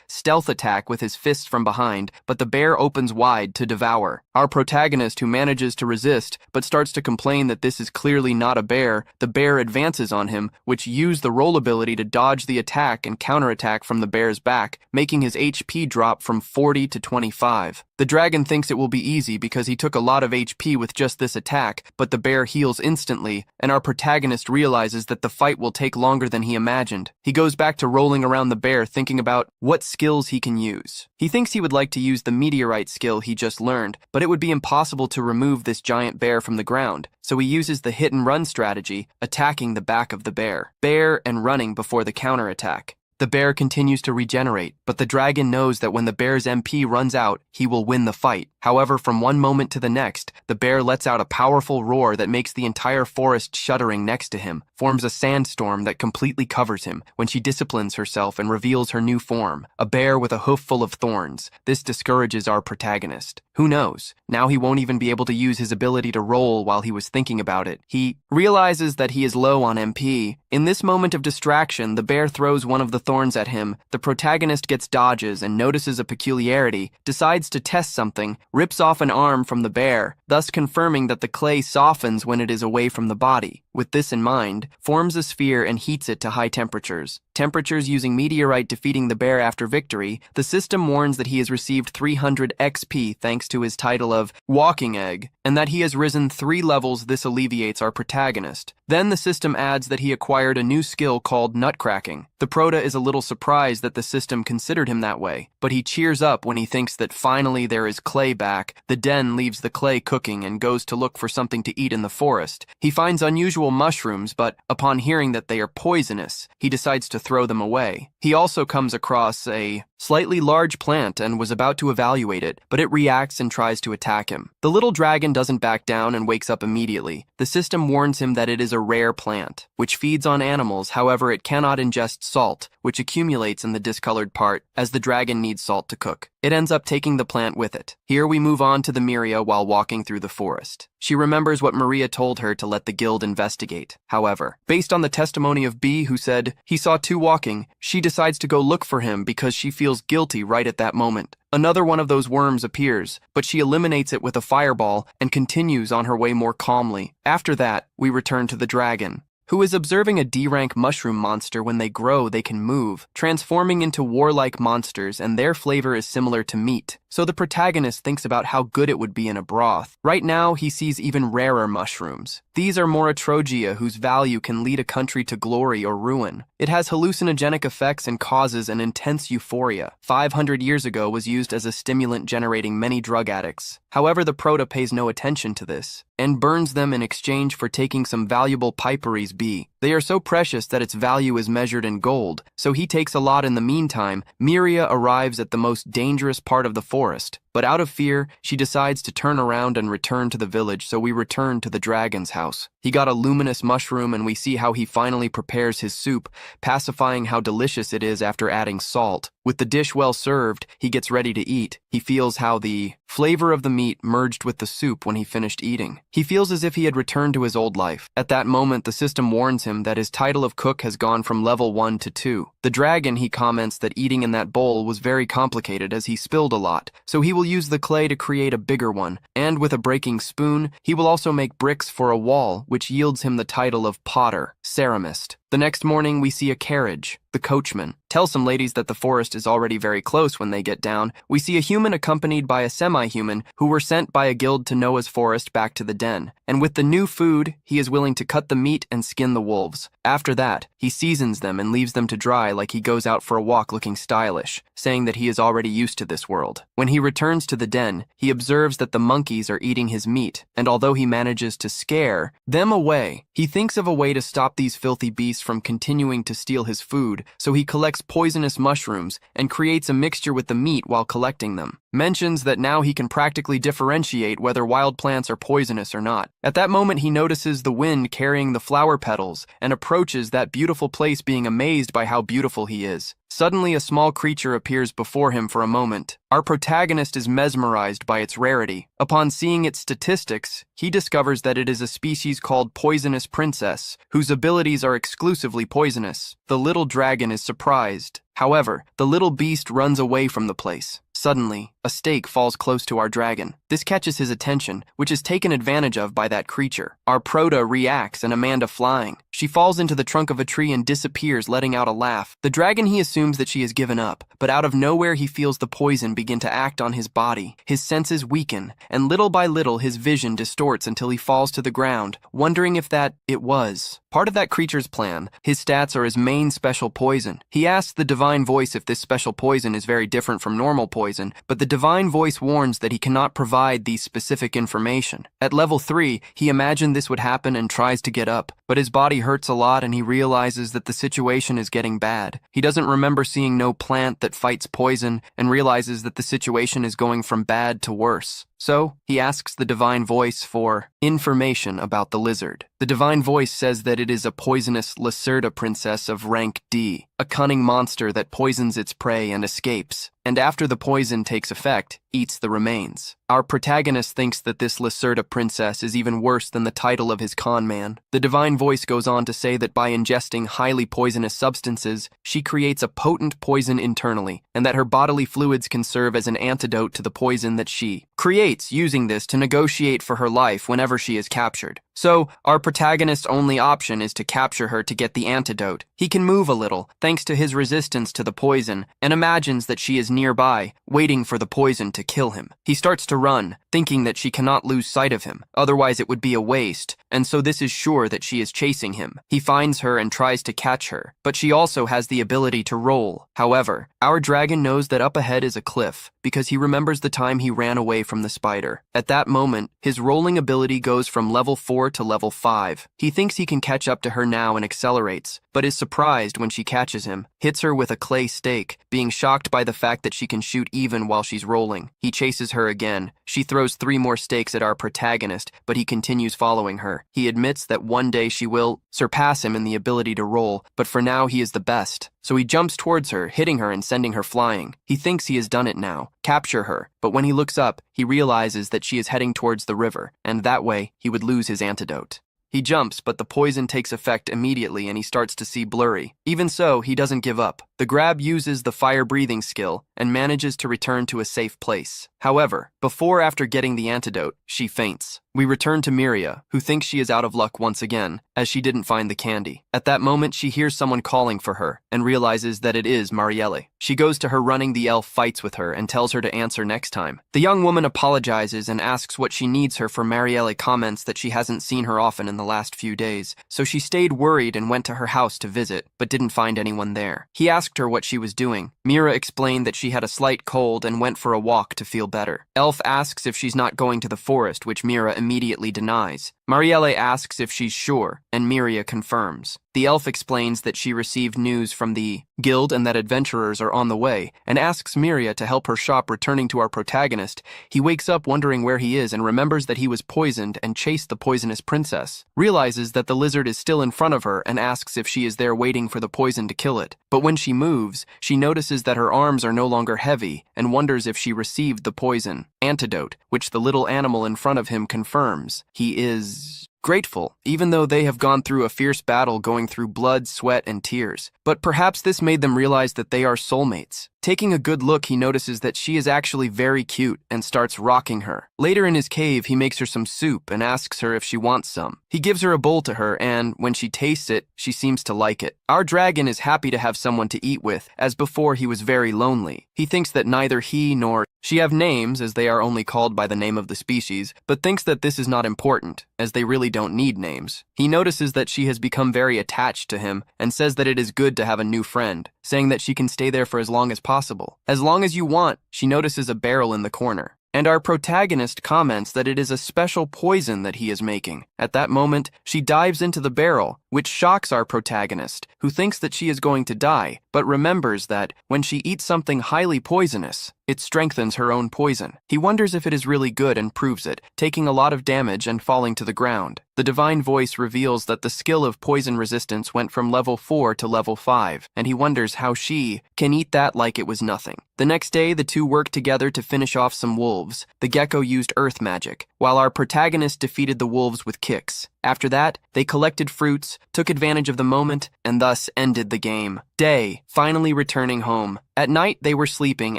stealth attack with his fists from behind, but the bear opens wide to devour. Our protagonist, who manages to resist, but starts to complain that this is clearly not a bear, the bear advances on him, which used the roll ability to dodge the attack and counterattack from the bear's back, making his HP drop from 40 to 25. The dragon thinks it will be easy because he took a lot of HP with just this attack, but the bear heals instantly, and our protagonist realizes that the fight will take longer than he imagined. He goes back to rolling around the bear, thinking about what skills he can use. He thinks he would like to use the meteorite skill he just learned, but it would be impossible to remove this giant bear from the ground, so he uses the hit and run strategy, attacking the back of the bear and running before the counterattack. The bear continues to regenerate, but the dragon knows that when the bear's MP runs out, he will win the fight. However, from one moment to the next, the bear lets out a powerful roar that makes the entire forest shuddering next to him, forms a sandstorm that completely covers him when she disciplines herself and reveals her new form, a bear with a hoof full of thorns. This discourages our protagonist. Who knows? Now he won't even be able to use his ability to roll while he was thinking about it. He realizes that he is low on MP. In this moment of distraction, the bear throws one of the thorns at him. The protagonist gets dodges and notices a peculiarity, decides to test something, rips off an arm from the bear, thus confirming that the clay softens when it is away from the body. With this in mind, forms a sphere and heats it to high temperatures. Temperatures using meteorite defeating the bear after victory, the system warns that he has received 300 XP thanks to his title of Walking Egg, and that he has risen 3 levels. This alleviates our protagonist. Then the system adds that he acquired a new skill called nutcracking. The prota is a little surprised that the system considered him that way, but he cheers up when he thinks that finally there is clay back. The den leaves the clay cooking and goes to look for something to eat in the forest. He finds unusual mushrooms, but upon hearing that they are poisonous, he decides to throw them away. He also comes across a slightly large plant and was about to evaluate it, but it reacts and tries to attack him. The little dragon doesn't back down and wakes up immediately. The system warns him that it is a rare plant, which feeds on animals. However, it cannot ingest salt, which accumulates in the discolored part, as the dragon needs salt to cook. It ends up taking the plant with it. Here we move on to the Miria while walking through the forest. She remembers what Maria told her to let the guild investigate. However, based on the testimony of B, who said he saw 2 walking, she decides to go look for him because she feels guilty right at that moment. Another one of those worms appears, but she eliminates it with a fireball and continues on her way more calmly. After that, we return to the dragon, who is observing a D-rank mushroom monster. When they grow, they can move, transforming into warlike monsters, and their flavor is similar to meat. So the protagonist thinks about how good it would be in a broth. Right now, he sees even rarer mushrooms. These are Moratrogia, whose value can lead a country to glory or ruin. It has hallucinogenic effects and causes an intense euphoria. 500 years ago was used as a stimulant, generating many drug addicts. However, the prota pays no attention to this and burns them in exchange for taking some valuable piperies B. They are so precious that its value is measured in gold, so he takes a lot. In the meantime, Miria arrives at the most dangerous part of the forest, but But out of fear, she decides to turn around and return to the village, so we return to the dragon's house. He got a luminous mushroom and we see how he finally prepares his soup, pacifying how delicious it is after adding salt. With the dish well served, he gets ready to eat. He feels how the flavor of the meat merged with the soup when he finished eating. He feels as if he had returned to his old life. At that moment, the system warns him that his title of cook has gone from level 1 to 2. The dragon, he comments that eating in that bowl was very complicated as he spilled a lot, so he will use the clay to create a bigger one, and with a breaking spoon, he will also make bricks for a wall, which yields him the title of potter, ceramist. The next morning, we see a carriage. The coachman tells some ladies that the forest is already very close when they get down. We see a human accompanied by a semi-human who were sent by a guild to Noah's forest back to the den. And with the new food, he is willing to cut the meat and skin the wolves. After that, he seasons them and leaves them to dry like he goes out for a walk looking stylish, saying that he is already used to this world. When he returns to the den, he observes that the monkeys are eating his meat, and although he manages to scare them away, he thinks of a way to stop these filthy beasts from continuing to steal his food, so he collects poisonous mushrooms and creates a mixture with the meat while collecting them. Mentions that now he can practically differentiate whether wild plants are poisonous or not. At that moment, he notices the wind carrying the flower petals and approaches that beautiful place, being amazed by how beautiful he is. Suddenly, a small creature appears before him for a moment. Our protagonist is mesmerized by its rarity. Upon seeing its statistics, he discovers that it is a species called Poisonous Princess, whose abilities are exclusively poisonous. The little dragon is surprised. However, the little beast runs away from the place. Suddenly, a stake falls close to our dragon. This catches his attention, which is taken advantage of by that creature. Our prota reacts and Amanda flying. She falls into the trunk of a tree and disappears, letting out a laugh. The dragon, he assumes that she has given up, but out of nowhere he feels the poison begin to act on his body. His senses weaken, and little by little his vision distorts until he falls to the ground, wondering if it was part of that creature's plan. His stats are his main special poison. He asks the divine voice if this special poison is very different from normal poison, but the divine voice warns that he cannot provide these specific information. At level 3, he imagined this would happen and tries to get up, but his body hurts a lot and he realizes that the situation is getting bad. He doesn't remember seeing no plant that fights poison and realizes that the situation is going from bad to worse. So, he asks the divine voice for information about the lizard. The divine voice says that it is a poisonous Lacerda princess of rank D, a cunning monster that poisons its prey and escapes, and after the poison takes effect, eats the remains. Our protagonist thinks that this Lacerda princess is even worse than the title of his con man. The divine voice goes on to say that by ingesting highly poisonous substances, she creates a potent poison internally, and that her bodily fluids can serve as an antidote to the poison that she creates, using this to negotiate for her life whenever she is captured. So, our protagonist's only option is to capture her to get the antidote. He can move a little, thanks to his resistance to the poison, and imagines that she is nearby, waiting for the poison to kill him. He starts to run, thinking that she cannot lose sight of him, otherwise it would be a waste, and so this is sure that she is chasing him. He finds her and tries to catch her, but she also has the ability to roll. However, our dragon knows that up ahead is a cliff, because he remembers the time he ran away from the spider. At that moment, his rolling ability goes from level 4 to level 5. He thinks he can catch up to her now and accelerates, but is surprised when she catches him, hits her with a clay stake, being shocked by the fact that she can shoot even while she's rolling. He chases her again. She throws 3 more stakes at our protagonist, but he continues following her. He admits that one day she will surpass him in the ability to roll, but for now he is the best. So he jumps towards her, hitting her and sending her flying. He thinks he has done it now, capture her, but when he looks up, he realizes that she is heading towards the river, and that way he would lose his antidote. He jumps, but the poison takes effect immediately and he starts to see blurry. Even so, he doesn't give up. The grab uses the fire-breathing skill and manages to return to a safe place. However, after getting the antidote, she faints. We return to Miria, who thinks she is out of luck once again, as she didn't find the candy. At that moment, she hears someone calling for her and realizes that it is Marielle. She goes to her running. The elf fights with her and tells her to answer next time. The young woman apologizes and asks what she needs her for. Marielle comments that she hasn't seen her often in the last few days, so she stayed worried and went to her house to visit, but didn't find anyone there. He asked her what she was doing. Mira explained that she had a slight cold and went for a walk to feel better. Elf asks if she's not going to the forest, which Mira immediately denies. Marielle asks if she's sure, and Miria confirms. The elf explains that she received news from the guild and that adventurers are on the way, and asks Miria to help her shop. Returning to our protagonist, he wakes up wondering where he is and remembers that he was poisoned and chased the poisonous princess, realizes that the lizard is still in front of her and asks if she is there waiting for the poison to kill it. But when she moves, she notices that her arms are no longer heavy and wonders if she received the poison antidote, which the little animal in front of him confirms. He is grateful, even though they have gone through a fierce battle going through blood, sweat, and tears. But perhaps this made them realize that they are soulmates. Taking a good look, he notices that she is actually very cute and starts rocking her. Later in his cave, he makes her some soup and asks her if she wants some. He gives her a bowl to her, and when she tastes it, she seems to like it. Our dragon is happy to have someone to eat with, as before he was very lonely. He thinks that neither he nor she have names, as they are only called by the name of the species, but thinks that this is not important, as they really don't need names. He notices that she has become very attached to him and says that it is good to have a new friend, saying that she can stay there for as long as possible. As long as you want, she notices a barrel in the corner. And our protagonist comments that it is a special poison that he is making. At that moment, she dives into the barrel, which shocks our protagonist, who thinks that she is going to die, but remembers that when she eats something highly poisonous, it strengthens her own poison. He wonders if it is really good and proves it, taking a lot of damage and falling to the ground. The divine voice reveals that the skill of poison resistance went from level 4 to level 5, and he wonders how she can eat that like it was nothing. The next day, the two work together to finish off some wolves. The gecko used earth magic, while our protagonist defeated the wolves with kicks. After that, they collected fruits, took advantage of the moment, and thus ended the game. Day, finally returning home. At night, they were sleeping,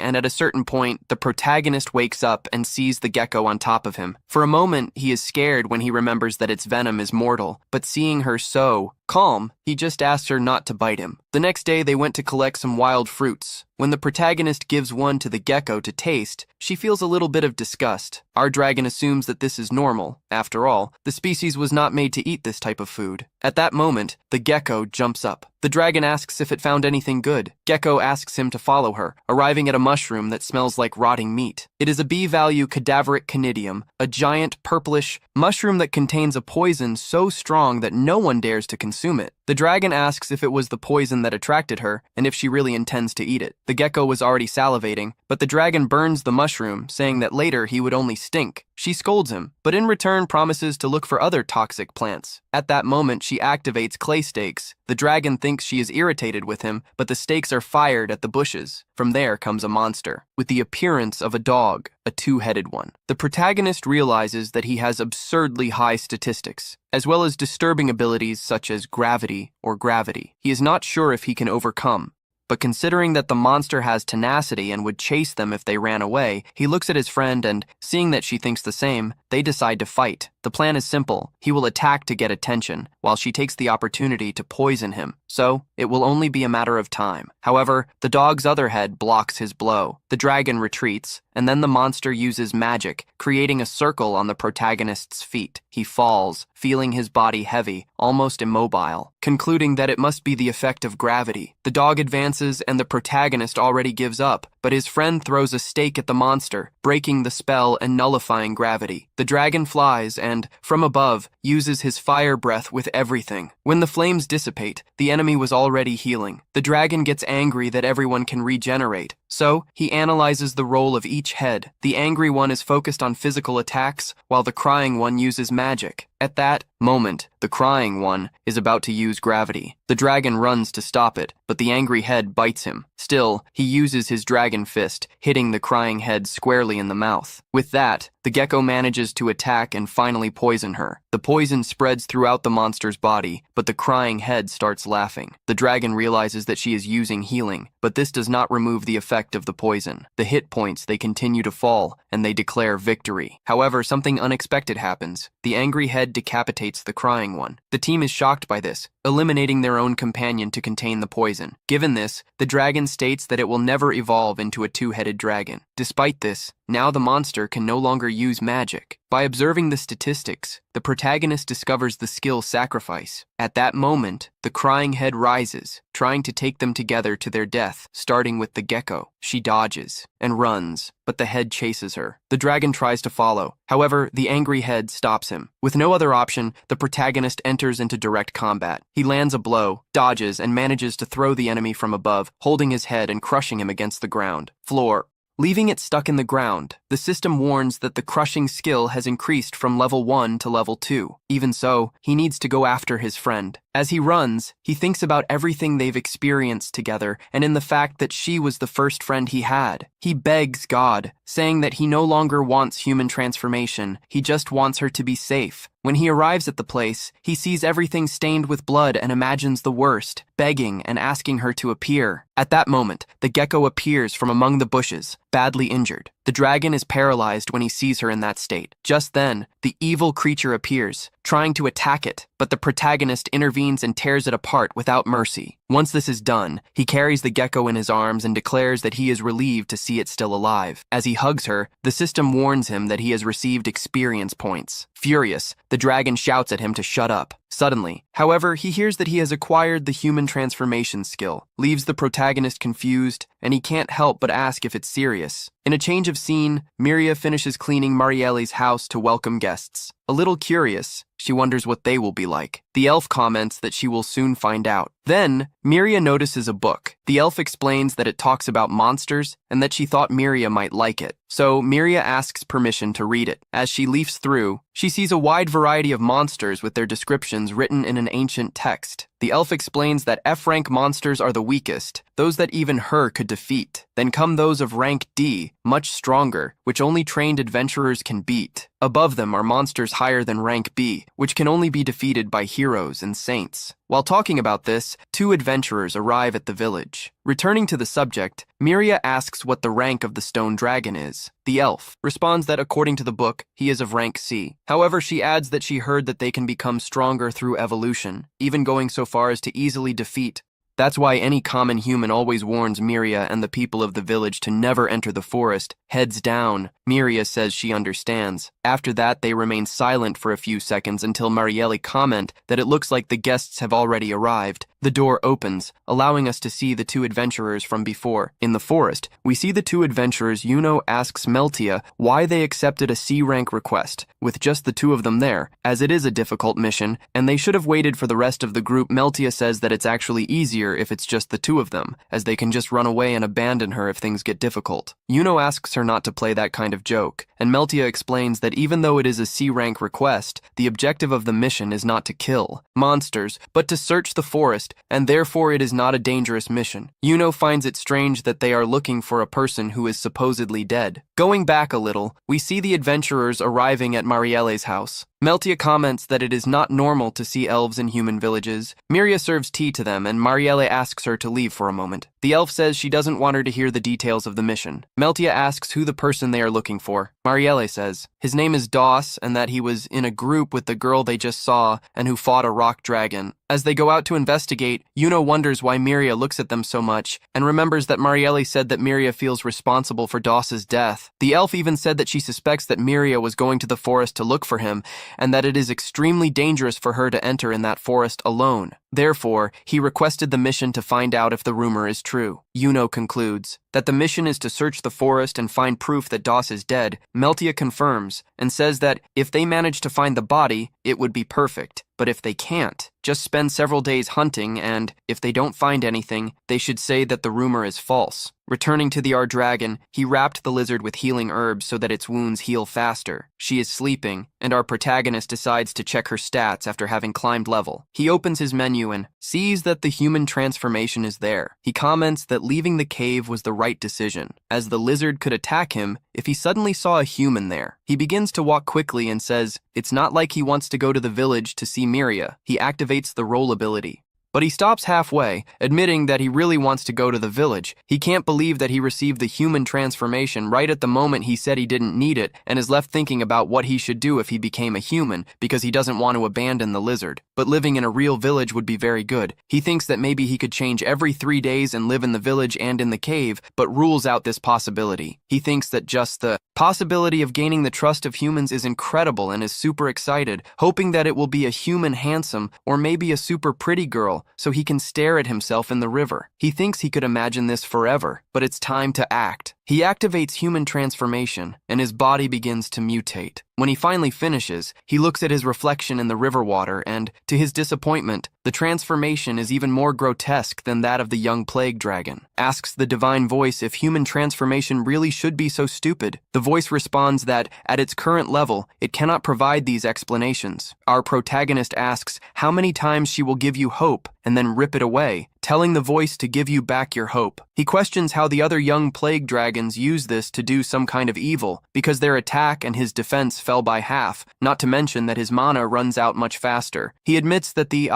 and at a certain point, the protagonist wakes up and sees the gecko on top of him. For a moment, he is scared when he remembers that its venom is mortal, but seeing her so calm, he just asks her not to bite him. The next day, they went to collect some wild fruits. When the protagonist gives one to the gecko to taste, she feels a little bit of disgust. Our dragon assumes that this is normal. After all, the species was not made to eat this type of food. At that moment, the gecko jumps up. The dragon asks if it found anything good. Gecko asks him to follow her, arriving at a mushroom that smells like rotting meat. It is a B-value cadaveric conidium, a giant purplish mushroom that contains a poison so strong that no one dares to consume it. The dragon asks if it was the poison that attracted her and if she really intends to eat it. The gecko was already salivating, but the dragon burns the mushroom, saying that later he would only stink. She scolds him, but in return promises to look for other toxic plants. At that moment, she activates clay stakes. The dragon thinks she is irritated with him, but the stakes are fired at the bushes. From there comes a monster, with the appearance of a dog, a two-headed one. The protagonist realizes that he has absurdly high statistics, as well as disturbing abilities such as gravity or gravity. He is not sure if he can overcome. But considering that the monster has tenacity and would chase them if they ran away, he looks at his friend and, seeing that she thinks the same, they decide to fight. The plan is simple. He will attack to get attention, while she takes the opportunity to poison him. So, it will only be a matter of time. However, the dog's other head blocks his blow. The dragon retreats, and then the monster uses magic, creating a circle on the protagonist's feet. He falls, feeling his body heavy, almost immobile, concluding that it must be the effect of gravity. The dog advances, and the protagonist already gives up, but his friend throws a stake at the monster, breaking the spell and nullifying gravity. The dragon flies and, from above, uses his fire breath with everything. When the flames dissipate, the enemy was already healing. The dragon gets angry that everyone can regenerate, so he analyzes the role of each head. The angry one is focused on physical attacks, while the crying one uses magic. At that moment, the crying one is about to use gravity. The dragon runs to stop it, but the angry head bites him. Still, he uses his dragon fist, hitting the crying head squarely in the mouth. With that, the gecko manages to attack and finally poison her. The poison spreads throughout the monster's body, but the crying head starts laughing. The dragon realizes that she is using healing, but this does not remove the effect of the poison. The hit points, they continue to fall, and they declare victory. However, something unexpected happens. The angry head decapitates the crying one. The team is shocked by this, eliminating their own companion to contain the poison. Given this, the dragon states that it will never evolve into a two-headed dragon. Despite this, Now the monster can no longer use magic. By observing the statistics, the protagonist discovers the skill sacrifice. At that moment, the crying head rises, trying to take them together to their death, starting with the gecko. She dodges and runs, but the head chases her. The dragon tries to follow. However, the angry head stops him. With no other option, the protagonist enters into direct combat. He lands a blow, dodges, and manages to throw the enemy from above, holding his head and crushing him against the ground. Floor. Leaving it stuck in the ground, the system warns that the crushing skill has increased from level 1 to level 2. Even so, he needs to go after his friend. As he runs, he thinks about everything they've experienced together and in the fact that she was the first friend he had. He begs God, saying that he no longer wants human transformation, he just wants her to be safe. When he arrives at the place, he sees everything stained with blood and imagines the worst, begging and asking her to appear. At that moment, the gecko appears from among the bushes, badly injured. The dragon is paralyzed when he sees her in that state. Just then, the evil creature appears, trying to attack it, but the protagonist intervenes and tears it apart without mercy. Once this is done, he carries the gecko in his arms and declares that he is relieved to see it still alive. As he hugs her, the system warns him that he has received experience points. Furious, the dragon shouts at him to shut up. Suddenly, however, he hears that he has acquired the human transformation skill, leaves the protagonist confused, and he can't help but ask if it's serious. In a change of scene, Miria finishes cleaning Marielle's house to welcome guests. A little curious, she wonders what they will be like. The elf comments that she will soon find out. Then, Miria notices a book. The elf explains that it talks about monsters and that she thought Miria might like it. So, Miria asks permission to read it. As she leafs through, she sees a wide variety of monsters with their descriptions written in an ancient text. The elf explains that F-rank monsters are the weakest, those that even her could defeat. Then come those of rank D, much stronger, which only trained adventurers can beat. Above them are monsters higher than rank B, which can only be defeated by heroes and saints. While talking about this, two adventurers arrive at the village. Returning to the subject, Miria asks what the rank of the stone dragon is. The elf responds that according to the book, he is of rank C. However, she adds that she heard that they can become stronger through evolution, even going so far as to easily defeat. That's why any common human always warns Miria and the people of the village to never enter the forest. Heads down. Miria says she understands. After that, they remain silent for a few seconds until Marielle comment that it looks like the guests have already arrived. The door opens, allowing us to see the two adventurers from before. In the forest, we see the two adventurers. Yuno asks Meltia why they accepted a C-rank request, with just the two of them there, as it is a difficult mission, and they should have waited for the rest of the group. Meltia says that it's actually easier if it's just the two of them, as they can just run away and abandon her if things get difficult. Yuno asks her not to play that kind of joke, and Meltia explains that even though it is a C-rank request, the objective of the mission is not to kill monsters, but to search the forest, and therefore it is not a dangerous mission. Yuno finds it strange that they are looking for a person who is supposedly dead. Going back a little, we see the adventurers arriving at Marielle's house. Meltia comments that it is not normal to see elves in human villages. Miria serves tea to them, and Marielle asks her to leave for a moment. The elf says she doesn't want her to hear the details of the mission. Meltia asks who the person they are looking for. Marielle says his name is Doss and that he was in a group with the girl they just saw and who fought a rock dragon. As they go out to investigate, Yuno wonders why Miria looks at them so much and remembers that Marielle said that Miria feels responsible for Doss's death. The elf even said that she suspects that Miria was going to the forest to look for him and that it is extremely dangerous for her to enter in that forest alone. Therefore, he requested the mission to find out if the rumor is true. Yuno concludes that the mission is to search the forest and find proof that Doss is dead. Meltia confirms and says that if they manage to find the body, it would be perfect. But if they can't, just spend several days hunting, and if they don't find anything, they should say that the rumor is false. Returning to the dragon, he wrapped the lizard with healing herbs so that its wounds heal faster. She is sleeping, and our protagonist decides to check her stats after having climbed level. He opens his menu and sees that the human transformation is there. He comments that leaving the cave was the right decision, as the lizard could attack him if he suddenly saw a human there. He begins to walk quickly and says it's not like he wants to go to the village to see Miria. He activates the roll ability. But he stops halfway, admitting that he really wants to go to the village. He can't believe that he received the human transformation right at the moment he said he didn't need it, and is left thinking about what he should do if he became a human, because he doesn't want to abandon the lizard. But but living in a real village would be very good. He thinks that maybe he could change every 3 days and live in the village and in the cave, but rules out this possibility. He thinks that just the possibility of gaining the trust of humans is incredible and is super excited, hoping that it will be a human handsome or maybe a super pretty girl so he can stare at himself in the river. He thinks he could imagine this forever, but it's time to act. He activates human transformation, and his body begins to mutate. When he finally finishes, he looks at his reflection in the river water and, to his disappointment, the transformation is even more grotesque than that of the young plague dragon. Asks the divine voice if human transformation really should be so stupid. The voice responds that, at its current level, it cannot provide these explanations. Our protagonist asks how many times she will give you hope and then rip it away, telling the voice to give you back your hope. He questions how the other young plague dragons use this to do some kind of evil, because their attack and his defense fell by half, not to mention that his mana runs out much faster. He admits that the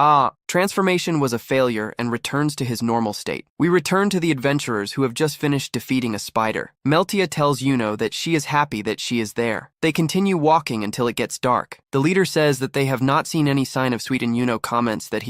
transformation was a failure and returns to his normal state. We return to the adventurers who have just finished defeating a spider. Meltia tells Yuno that she is happy that she is there. They continue walking until it gets dark. The leader says that they have not seen any sign of Sweet, and Yuno comments that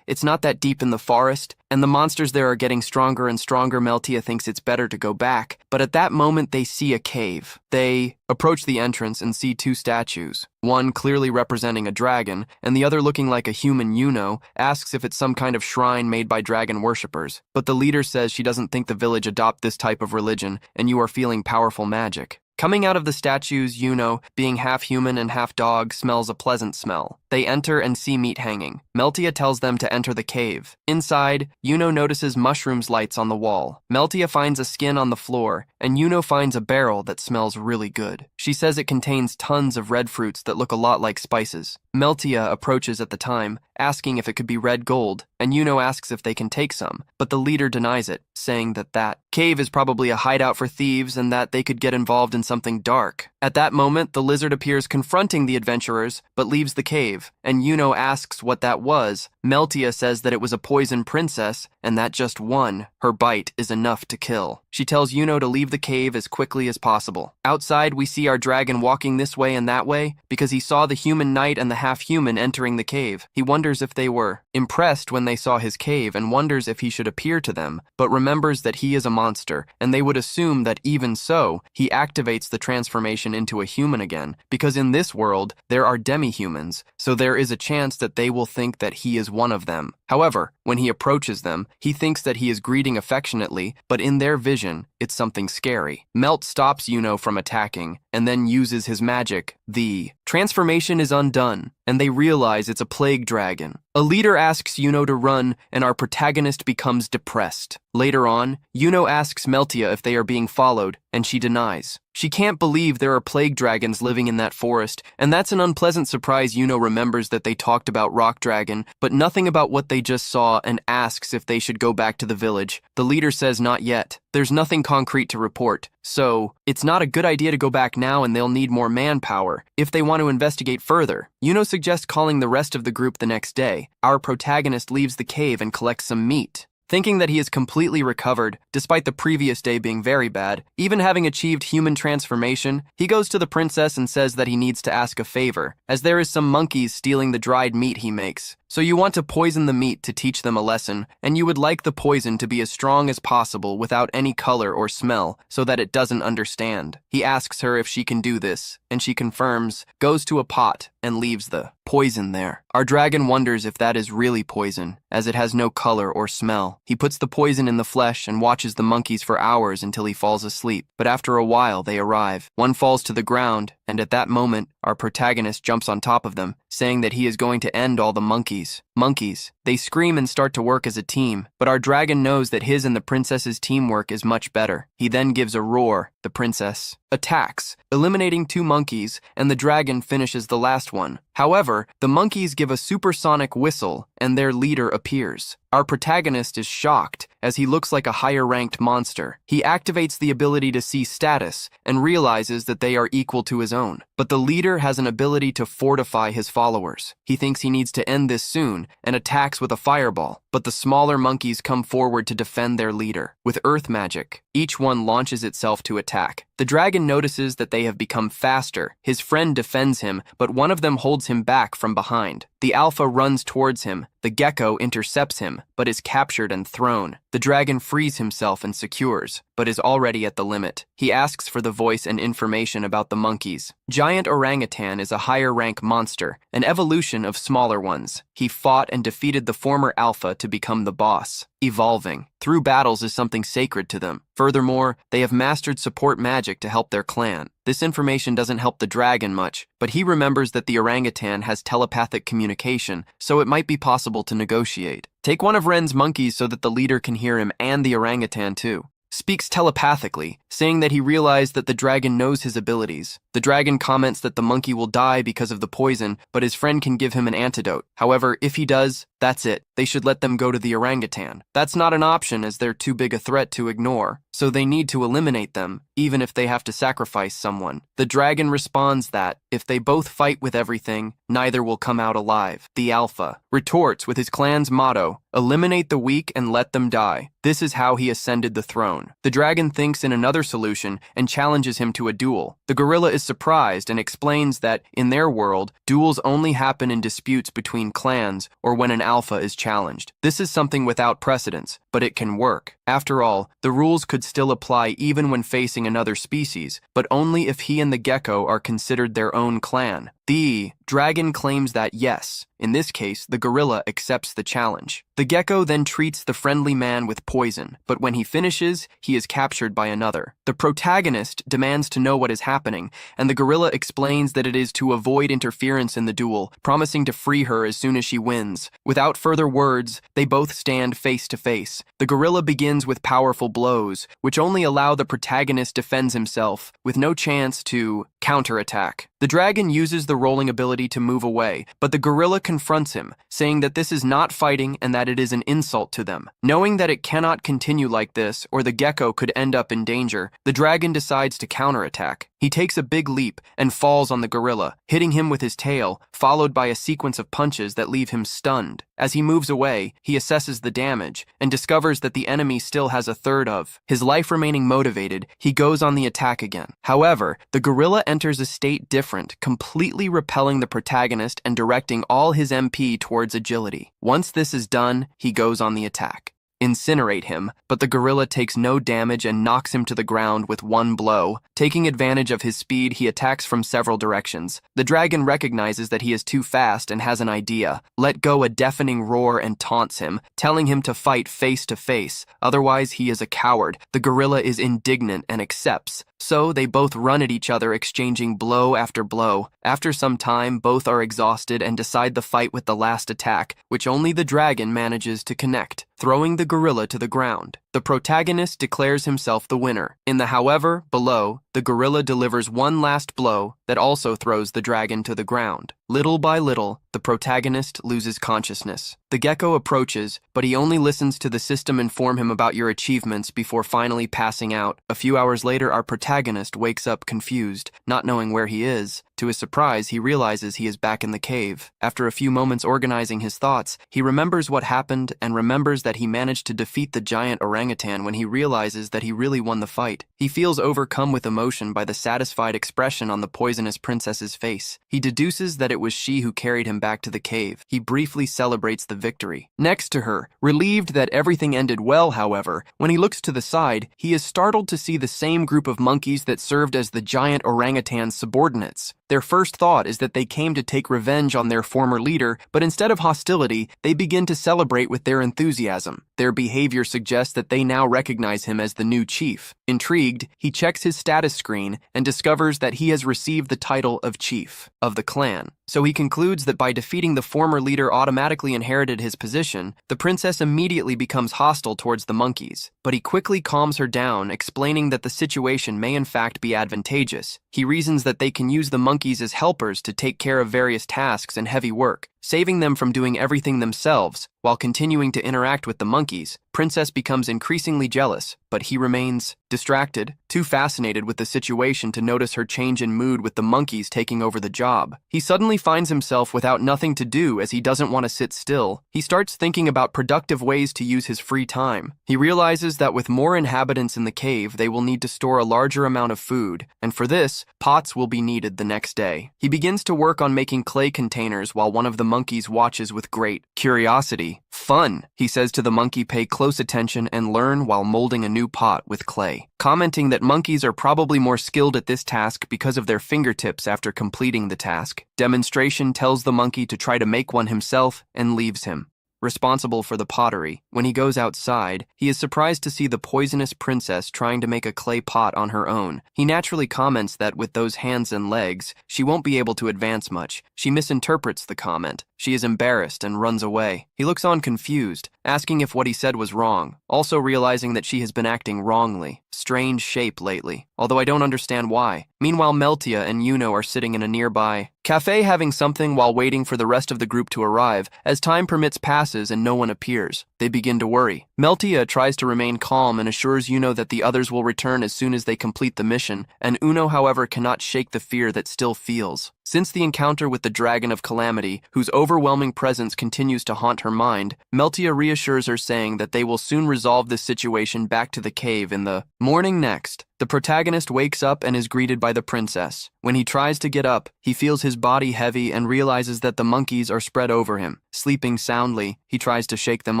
it's not that deep in the forest, and the monsters there are getting stronger and stronger. Meltia thinks it's better to go back, but at that moment they see a cave. They approach the entrance and see 2 statues, one clearly representing a dragon, and the other looking like a human. Yuno asks if it's some kind of shrine made by dragon worshippers, but the leader says she doesn't think the village adopt this type of religion, and you are feeling powerful magic. Coming out of the statues, Yuno, being half human and half dog, smells a pleasant smell. They enter and see meat hanging. Meltia tells them to enter the cave. Inside, Yuno notices mushrooms lights on the wall. Meltia finds a skin on the floor, and Yuno finds a barrel that smells really good. She says it contains tons of red fruits that look a lot like spices. Meltia approaches at the time, asking if it could be red gold, and Yuno asks if they can take some, but the leader denies it, saying that cave is probably a hideout for thieves and that they could get involved in something dark. At that moment, the lizard appears confronting the adventurers, but leaves the cave, and Yuno asks what that was. Meltia says that it was a poison princess, and that just one, her bite, is enough to kill. She tells Yuno to leave the cave as quickly as possible. Outside, we see our dragon walking this way and that way, because he saw the human knight and the half-human entering the cave. He wonders if they were impressed when they saw his cave and wonders if he should appear to them, but remembers that he is a monster, and they would assume that even so, he activates the transformation into a human again, because in this world, there are demi-humans, so there is a chance that they will think that he is one of them. However, when he approaches them, he thinks that he is greeting affectionately, but in their vision, it's something scary. Melt stops Yuno from attacking, and then uses his magic. The transformation is undone, and they realize it's a plague dragon. A leader asks Yuno to run, and our protagonist becomes depressed. Later on, Yuno asks Meltia if they are being followed, and she denies. She can't believe there are plague dragons living in that forest, and that's an unpleasant surprise. Yuno remembers that they talked about Rock Dragon, but nothing about what they just saw, and asks if they should go back to the village. The leader says not yet. There's nothing concrete to report, so it's not a good idea to go back now, and they'll need more manpower if they want to investigate further. Yuno suggests calling the rest of the group the next day. Our protagonist leaves the cave and collects some meat. Thinking that he is completely recovered, despite the previous day being very bad, even having achieved human transformation, he goes to the princess and says that he needs to ask a favor, as there is some monkeys stealing the dried meat he makes. So you want to poison the meat to teach them a lesson, and you would like the poison to be as strong as possible without any color or smell, so that it doesn't understand. He asks her if she can do this, and she confirms, goes to a pot, and leaves the poison there. Our dragon wonders if that is really poison, as it has no color or smell. He puts the poison in the flesh and watches the monkeys for hours until he falls asleep, but after a while they arrive. One falls to the ground, and at that moment, our protagonist jumps on top of them, saying that he is going to end all the monkeys. Monkeys. They scream and start to work as a team, but our dragon knows that his and the princess's teamwork is much better. He then gives a roar. The princess attacks, eliminating 2 monkeys, and the dragon finishes the last one. However, the monkeys give a supersonic whistle, and their leader appears. Our protagonist is shocked, as he looks like a higher-ranked monster. He activates the ability to see status, and realizes that they are equal to his own. But the leader has an ability to fortify his followers. He thinks he needs to end this soon, and attacks with a fireball. But the smaller monkeys come forward to defend their leader. With earth magic, Each one launches itself to attack. The dragon notices that they have become faster. His friend defends him, but one of them holds him back from behind. The alpha runs towards him. The gecko intercepts him, but is captured and thrown. The dragon frees himself and secures, but is already at the limit. He asks for the voice and information about the monkeys. Giant orangutan is a higher-rank monster, an evolution of smaller ones. He fought and defeated the former alpha to become the boss. Evolving through battles is something sacred to them. Furthermore, they have mastered support magic to help their clan. This information doesn't help the dragon much, but he remembers that the orangutan has telepathic communication, so it might be possible to negotiate. Take one of Ren's monkeys so that the leader can hear him and the orangutan too. Speaks telepathically, saying that he realized that the dragon knows his abilities. The dragon comments that the monkey will die because of the poison, but his friend can give him an antidote. However, if he does, that's it. They should let them go to the orangutan. That's not an option as they're too big a threat to ignore, so they need to eliminate them, even if they have to sacrifice someone. The dragon responds that, if they both fight with everything, neither will come out alive. The alpha retorts with his clan's motto, eliminate the weak and let them die. This is how he ascended the throne. The dragon thinks in another solution and challenges him to a duel. The gorilla is surprised and explains that, in their world, duels only happen in disputes between clans or when an alpha is challenged. This is something without precedence, but it can work. After all, the rules could still apply even when facing another species, but only if he and the gecko are considered their own clan. The dragon claims that yes, in this case, the gorilla accepts the challenge. The gecko then treats the friendly man with poison, but when he finishes, he is captured by another. The protagonist demands to know what is happening, and the gorilla explains that it is to avoid interference in the duel, promising to free her as soon as she wins. Without further words, they both stand face to face. The gorilla begins with powerful blows, which only allow the protagonist defends himself, with no chance to counterattack. The dragon uses the rolling ability to move away, but the gorilla confronts him, saying that this is not fighting and that it is an insult to them. Knowing that it cannot continue like this, or the gecko could end up in danger, the dragon decides to counterattack. He takes a big leap and falls on the gorilla, hitting him with his tail, followed by a sequence of punches that leave him stunned. As he moves away, he assesses the damage and discovers that the enemy still has a third of his life remaining motivated. He goes on the attack again. However, the gorilla enters a state different, completely repelling the protagonist and directing all his MP towards agility. Once this is done, he goes on the attack. Incinerate him, but the gorilla takes no damage and knocks him to the ground with one blow. Taking advantage of his speed, he attacks from several directions. The dragon recognizes that he is too fast and has an idea. Let go a deafening roar and taunts him, telling him to fight face to face, otherwise he is a coward. The gorilla is indignant and accepts. So they both run at each other, exchanging blow after blow. After some time, both are exhausted and decide the fight with the last attack, which only the dragon manages to connect, throwing the gorilla to the ground. The protagonist declares himself the winner. In the however below, the gorilla delivers one last blow that also throws the dragon to the ground. Little by little, the protagonist loses consciousness. The gecko approaches, but he only listens to the system inform him about your achievements before finally passing out. A few hours later, our protagonist wakes up confused, not knowing where he is. To his surprise, he realizes he is back in the cave. After a few moments organizing his thoughts, he remembers what happened and remembers that he managed to defeat the giant orangutan when he realizes that he really won the fight. He feels overcome with emotion by the satisfied expression on the poisonous princess's face. He deduces that it was she who carried him back to the cave. He briefly celebrates the victory. Next to her, relieved that everything ended well, however, when he looks to the side, he is startled to see the same group of monkeys that served as the giant orangutan's subordinates. Their first thought is that they came to take revenge on their former leader, but instead of hostility, they begin to celebrate with their enthusiasm. Their behavior suggests that they now recognize him as the new chief. Intrigued, he checks his status screen and discovers that he has received the title of chief of the clan. So he concludes that by defeating the former leader automatically inherited his position. The princess immediately becomes hostile towards the monkeys, but he quickly calms her down, explaining that the situation may in fact be advantageous. He reasons that they can use the monkeys as helpers to take care of various tasks and heavy work, saving them from doing everything themselves. While continuing to interact with the monkeys, Princess becomes increasingly jealous, but he remains distracted, too fascinated with the situation to notice her change in mood with the monkeys taking over the job. He suddenly finds himself without nothing to do as he doesn't want to sit still. He starts thinking about productive ways to use his free time. He realizes that with more inhabitants in the cave, they will need to store a larger amount of food, and for this, pots will be needed the next day. He begins to work on making clay containers while one of the monkeys watches with great curiosity. "Fun," he says to the monkey. "Pay close attention and learn while molding a new pot with clay," commenting that monkeys are probably more skilled at this task because of their fingertips after completing the task. Demonstration tells the monkey to try to make one himself and leaves him responsible for the pottery. When he goes outside, he is surprised to see the poisonous princess trying to make a clay pot on her own. He naturally comments that with those hands and legs, she won't be able to advance much. She misinterprets the comment. She is embarrassed and runs away. He looks on confused, asking if what he said was wrong, also realizing that she has been acting wrongly. Strange shape lately, although I don't understand why. Meanwhile, Meltia and Yuno are sitting in a nearby cafe having something while waiting for the rest of the group to arrive. As time permits passes and no one appears, they begin to worry. Meltia tries to remain calm and assures Yuno that the others will return as soon as they complete the mission, and Uno, however, cannot shake the fear that still feels. Since the encounter with the Dragon of Calamity, whose overwhelming presence continues to haunt her mind, Meltia reassures her, saying that they will soon resolve this situation back to the cave in the morning. Next, the protagonist wakes up and is greeted by the princess. When he tries to get up, he feels his body heavy and realizes that the monkeys are spread over him. Sleeping soundly, he tries to shake them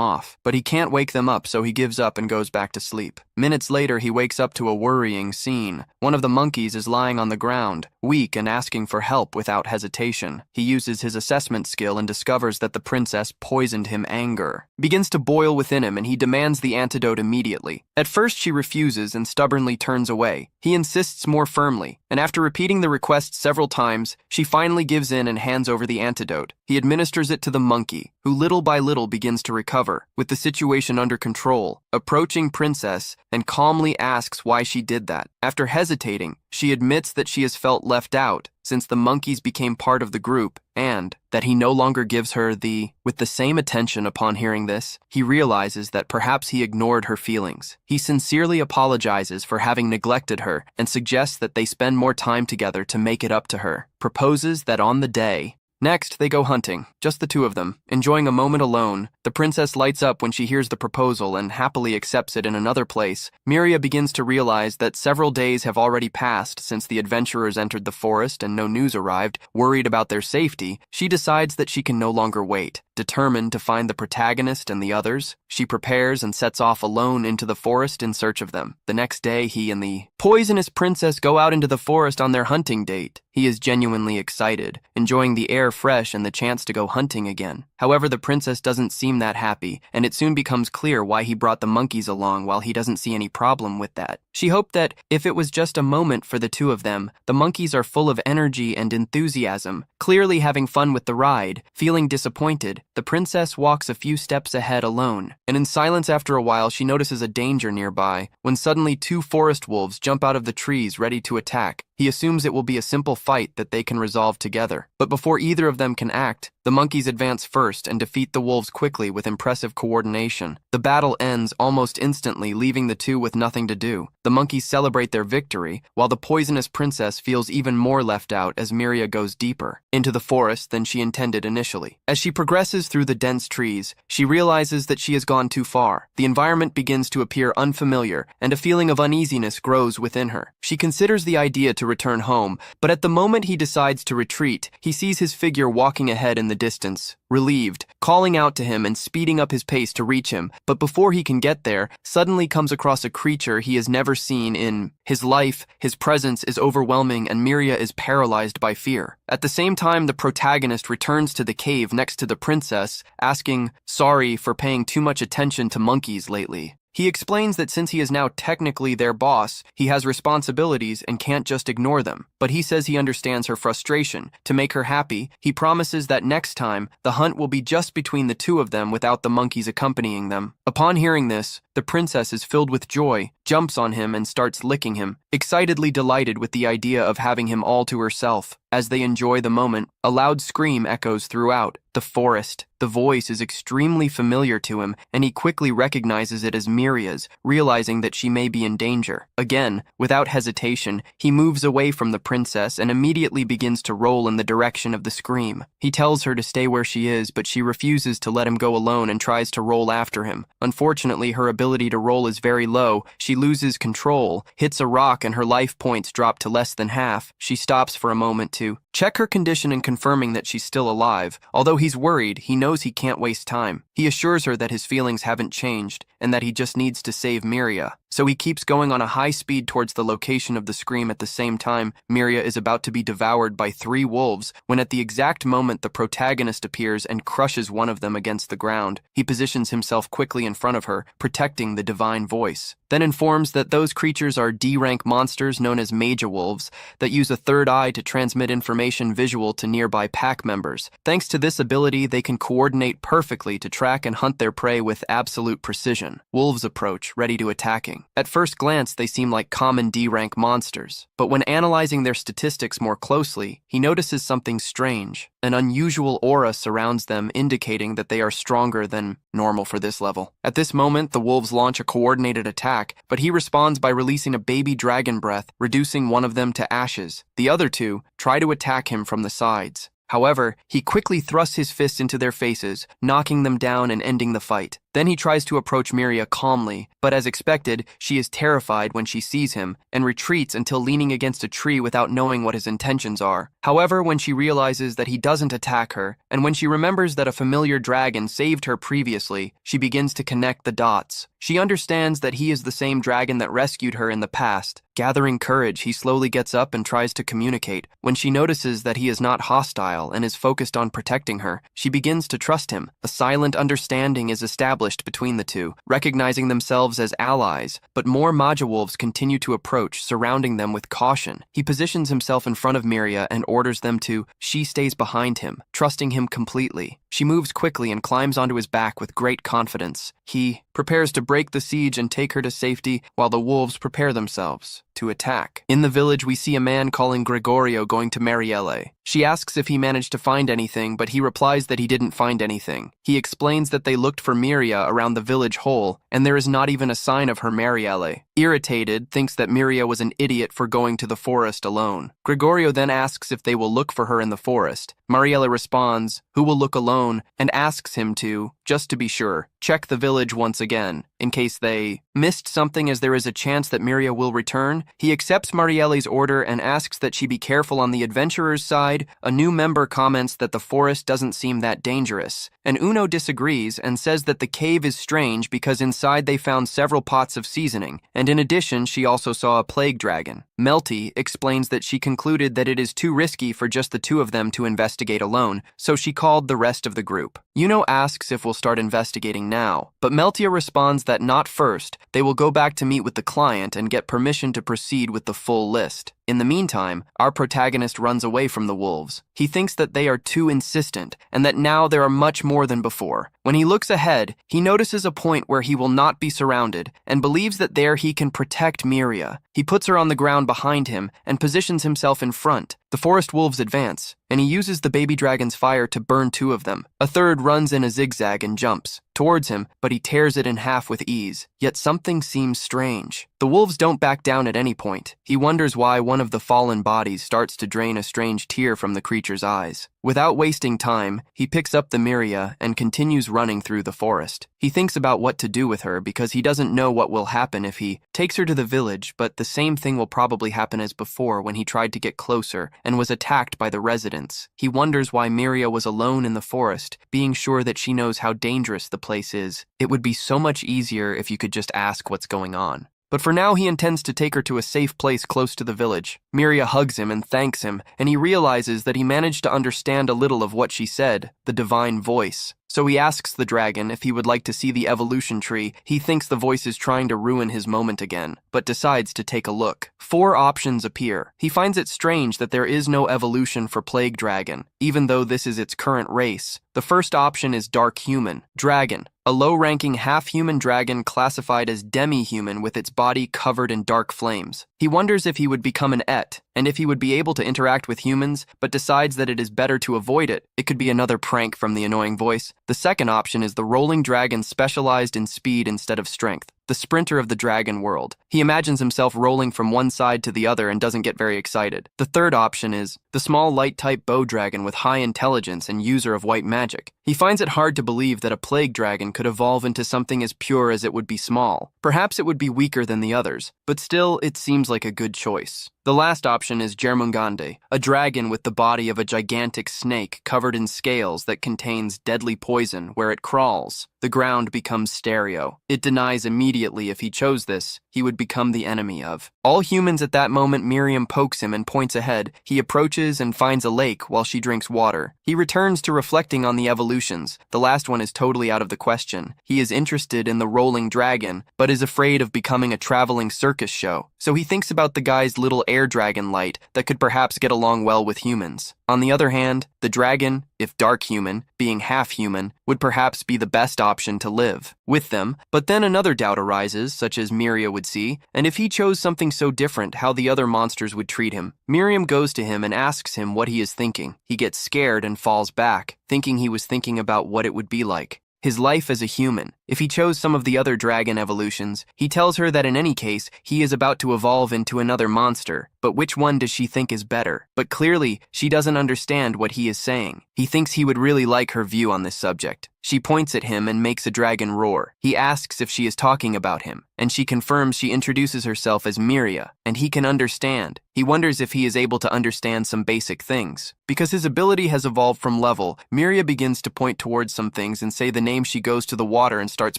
off, but he can't wake them up, so he gives up and goes back to sleep. Minutes later, he wakes up to a worrying scene. One of the monkeys is lying on the ground, weak and asking for help without hesitation. He uses his assessment skill and discovers that the princess poisoned him. Anger begins to boil within him and he demands the antidote immediately. At first, she refuses and stubbornly turns away. He insists more firmly, and after repeating the request several times, she finally gives in and hands over the antidote. He administers it to the monkey, who little by little begins to recover, with the situation under control, approaching Princess and calmly asks why she did that. After hesitating, she admits that she has felt left out since the monkeys became part of the group, and that he no longer gives her with the same attention. Upon hearing this, he realizes that perhaps he ignored her feelings. He sincerely apologizes for having neglected her and suggests that they spend more time together to make it up to her, proposes that on the day. Next, they go hunting, just the two of them, enjoying a moment alone. The princess lights up when she hears the proposal and happily accepts it in another place. Miria begins to realize that several days have already passed since the adventurers entered the forest and no news arrived. Worried about their safety, she decides that she can no longer wait. Determined to find the protagonist and the others, she prepares and sets off alone into the forest in search of them. The next day, he and the poisonous princess go out into the forest on their hunting date. He is genuinely excited, enjoying the air fresh and the chance to go hunting again. However, the princess doesn't seem that happy, and it soon becomes clear why he brought the monkeys along while he doesn't see any problem with that. She hoped that, if it was just a moment for the two of them, the monkeys are full of energy and enthusiasm, clearly having fun with the ride. Feeling disappointed, the princess walks a few steps ahead alone, and in silence after a while she notices a danger nearby, when suddenly two forest wolves jump out of the trees ready to attack. He assumes it will be a simple fight that they can resolve together. But before either of them can act, the monkeys advance first and defeat the wolves quickly with impressive coordination. The battle ends almost instantly, leaving the two with nothing to do. The monkeys celebrate their victory, while the poisonous princess feels even more left out as Miria goes deeper into the forest than she intended initially. As she progresses through the dense trees, she realizes that she has gone too far. The environment begins to appear unfamiliar, and a feeling of uneasiness grows within her. She considers the idea to return home, but at the moment he decides to retreat, he sees his figure walking ahead in the distance. Relieved, calling out to him and speeding up his pace to reach him, but before he can get there, suddenly comes across a creature he has never seen in his life. His presence is overwhelming and Miria is paralyzed by fear. At the same time, the protagonist returns to the cave next to the princess, asking sorry for paying too much attention to monkeys lately. He explains that since he is now technically their boss, he has responsibilities and can't just ignore them. But he says he understands her frustration. To make her happy, he promises that next time, the hunt will be just between the two of them without the monkeys accompanying them. Upon hearing this, the princess is filled with joy, jumps on him and starts licking him, excitedly delighted with the idea of having him all to herself. As they enjoy the moment, a loud scream echoes throughout the forest. The voice is extremely familiar to him, and he quickly recognizes it as Miria's, realizing that she may be in danger. Again, without hesitation, he moves away from the princess and immediately begins to roll in the direction of the scream. He tells her to stay where she is, but she refuses to let him go alone and tries to roll after him. Unfortunately, her ability to roll is very low. She loses control, hits a rock, and her life points drop to less than half. She stops for a moment to check her condition and confirming that she's still alive. Although he's worried, he knows he can't waste time. He assures her that his feelings haven't changed and that he just needs to save Miria. So he keeps going on a high speed towards the location of the scream. At the same time, Miria is about to be devoured by 3 wolves when at the exact moment the protagonist appears and crushes one of them against the ground. He positions himself quickly in front of her, protecting the divine voice. Then informs that those creatures are D-rank monsters known as Magi Wolves that use a third eye to transmit information visual to nearby pack members. Thanks to this ability, they can coordinate perfectly to track and hunt their prey with absolute precision. Wolves approach, ready to attacking. At first glance, they seem like common D-rank monsters, but when analyzing their statistics more closely, he notices something strange. An unusual aura surrounds them, indicating that they are stronger than normal for this level. At this moment, the wolves launch a coordinated attack, but he responds by releasing a baby dragon breath, reducing one of them to ashes. The other 2 try to attack him from the sides. However, he quickly thrusts his fists into their faces, knocking them down and ending the fight. Then he tries to approach Miria calmly, but as expected, she is terrified when she sees him and retreats until leaning against a tree without knowing what his intentions are. However, when she realizes that he doesn't attack her, and when she remembers that a familiar dragon saved her previously, she begins to connect the dots. She understands that he is the same dragon that rescued her in the past. Gathering courage, he slowly gets up and tries to communicate. When she notices that he is not hostile and is focused on protecting her, she begins to trust him. A silent understanding is established between the 2, recognizing themselves as allies, but more Magi Wolves continue to approach, surrounding them with caution. He positions himself in front of Miria and orders them to. She stays behind him, trusting him completely. She moves quickly and climbs onto his back with great confidence. He prepares to break the siege and take her to safety while the wolves prepare themselves to attack. In the village, we see a man calling Gregorio going to Marielle. She asks if he managed to find anything, but he replies that he didn't find anything. He explains that they looked for Miria around the village whole, and there is not even a sign of her. Marielle, irritated, thinks that Miria was an idiot for going to the forest alone. Gregorio then asks if they will look for her in the forest. Marielle responds, "Who will look alone?" and asks him to, just to be sure, check the village once again, in case they missed something, as there is a chance that Miria will return. He accepts Marielle's order and asks that she be careful on the adventurer's side. A new member comments that the forest doesn't seem that dangerous, and Uno disagrees and says that the cave is strange because inside they found several pots of seasoning, and in addition she also saw a plague dragon. Melty explains that she concluded that it is too risky for just the 2 of them to investigate alone, so she called the rest of the group. Uno asks if we'll start investigating now, but Meltia responds that not first. They will go back to meet with the client and get permission to proceed with the full list. In the meantime, our protagonist runs away from the wolves. He thinks that they are too insistent and that now there are much more than before. When he looks ahead, he notices a point where he will not be surrounded and believes that there he can protect Miria. He puts her on the ground behind him and positions himself in front. The forest wolves advance, and he uses the baby dragon's fire to burn 2 of them. A third runs in a zigzag and jumps towards him, but he tears it in half with ease. Yet something seems strange. The wolves don't back down at any point. He wonders why one of the fallen bodies starts to drain a strange tear from the creature's eyes. Without wasting time, he picks up the Miria and continues running through the forest. He thinks about what to do with her because he doesn't know what will happen if he takes her to the village, but the same thing will probably happen as before when he tried to get closer and was attacked by the residents. He wonders why Miria was alone in the forest, being sure that she knows how dangerous the place is. It would be so much easier if you could just ask what's going on. But for now, he intends to take her to a safe place close to the village. Miria hugs him and thanks him, and he realizes that he managed to understand a little of what she said, the divine voice. So he asks the dragon if he would like to see the evolution tree. He thinks the voice is trying to ruin his moment again, but decides to take a look. 4 options appear. He finds it strange that there is no evolution for Plague Dragon, even though this is its current race. The first option is Dark Human. Dragon, a low-ranking half-human dragon classified as demi-human with its body covered in dark flames. He wonders if he would become an Et, and if he would be able to interact with humans, but decides that it is better to avoid it, it could be another prank from the annoying voice. The second option is the rolling dragon specialized in speed instead of strength, the sprinter of the dragon world. He imagines himself rolling from one side to the other and doesn't get very excited. The third option is the small light-type bow dragon with high intelligence and user of white magic. He finds it hard to believe that a plague dragon could evolve into something as pure as it would be small. Perhaps it would be weaker than the others, but still it seems like a good choice. The last option is Jernmungande, a dragon with the body of a gigantic snake covered in scales that contains deadly poison where it crawls. The ground becomes stereo. It denies immediately if he chose this, he would become the enemy of all humans. At that moment, Miriam pokes him and points ahead. He approaches and finds a lake while she drinks water. He returns to reflecting on the evolutions. The last one is totally out of the question. He is interested in the rolling dragon, but is afraid of becoming a traveling circus show. So he thinks about the guy's little air dragon light that could perhaps get along well with humans. On the other hand, the dragon, if dark human, being half human, would perhaps be the best option to live with them. But then another doubt arises, such as Miria would see, and if he chose something so different, how the other monsters would treat him. Miriam goes to him and asks him what he is thinking. He gets scared and falls back, thinking he was thinking about what it would be like his life as a human. If he chose some of the other dragon evolutions, he tells her that in any case, he is about to evolve into another monster. But which one does she think is better? But clearly, she doesn't understand what he is saying. He thinks he would really like her view on this subject. She points at him and makes a dragon roar. He asks if she is talking about him, and she confirms she introduces herself as Miria, and he can understand. He wonders if he is able to understand some basic things. Because his ability has evolved from level, Miria begins to point towards some things and say the name. She goes to the water and starts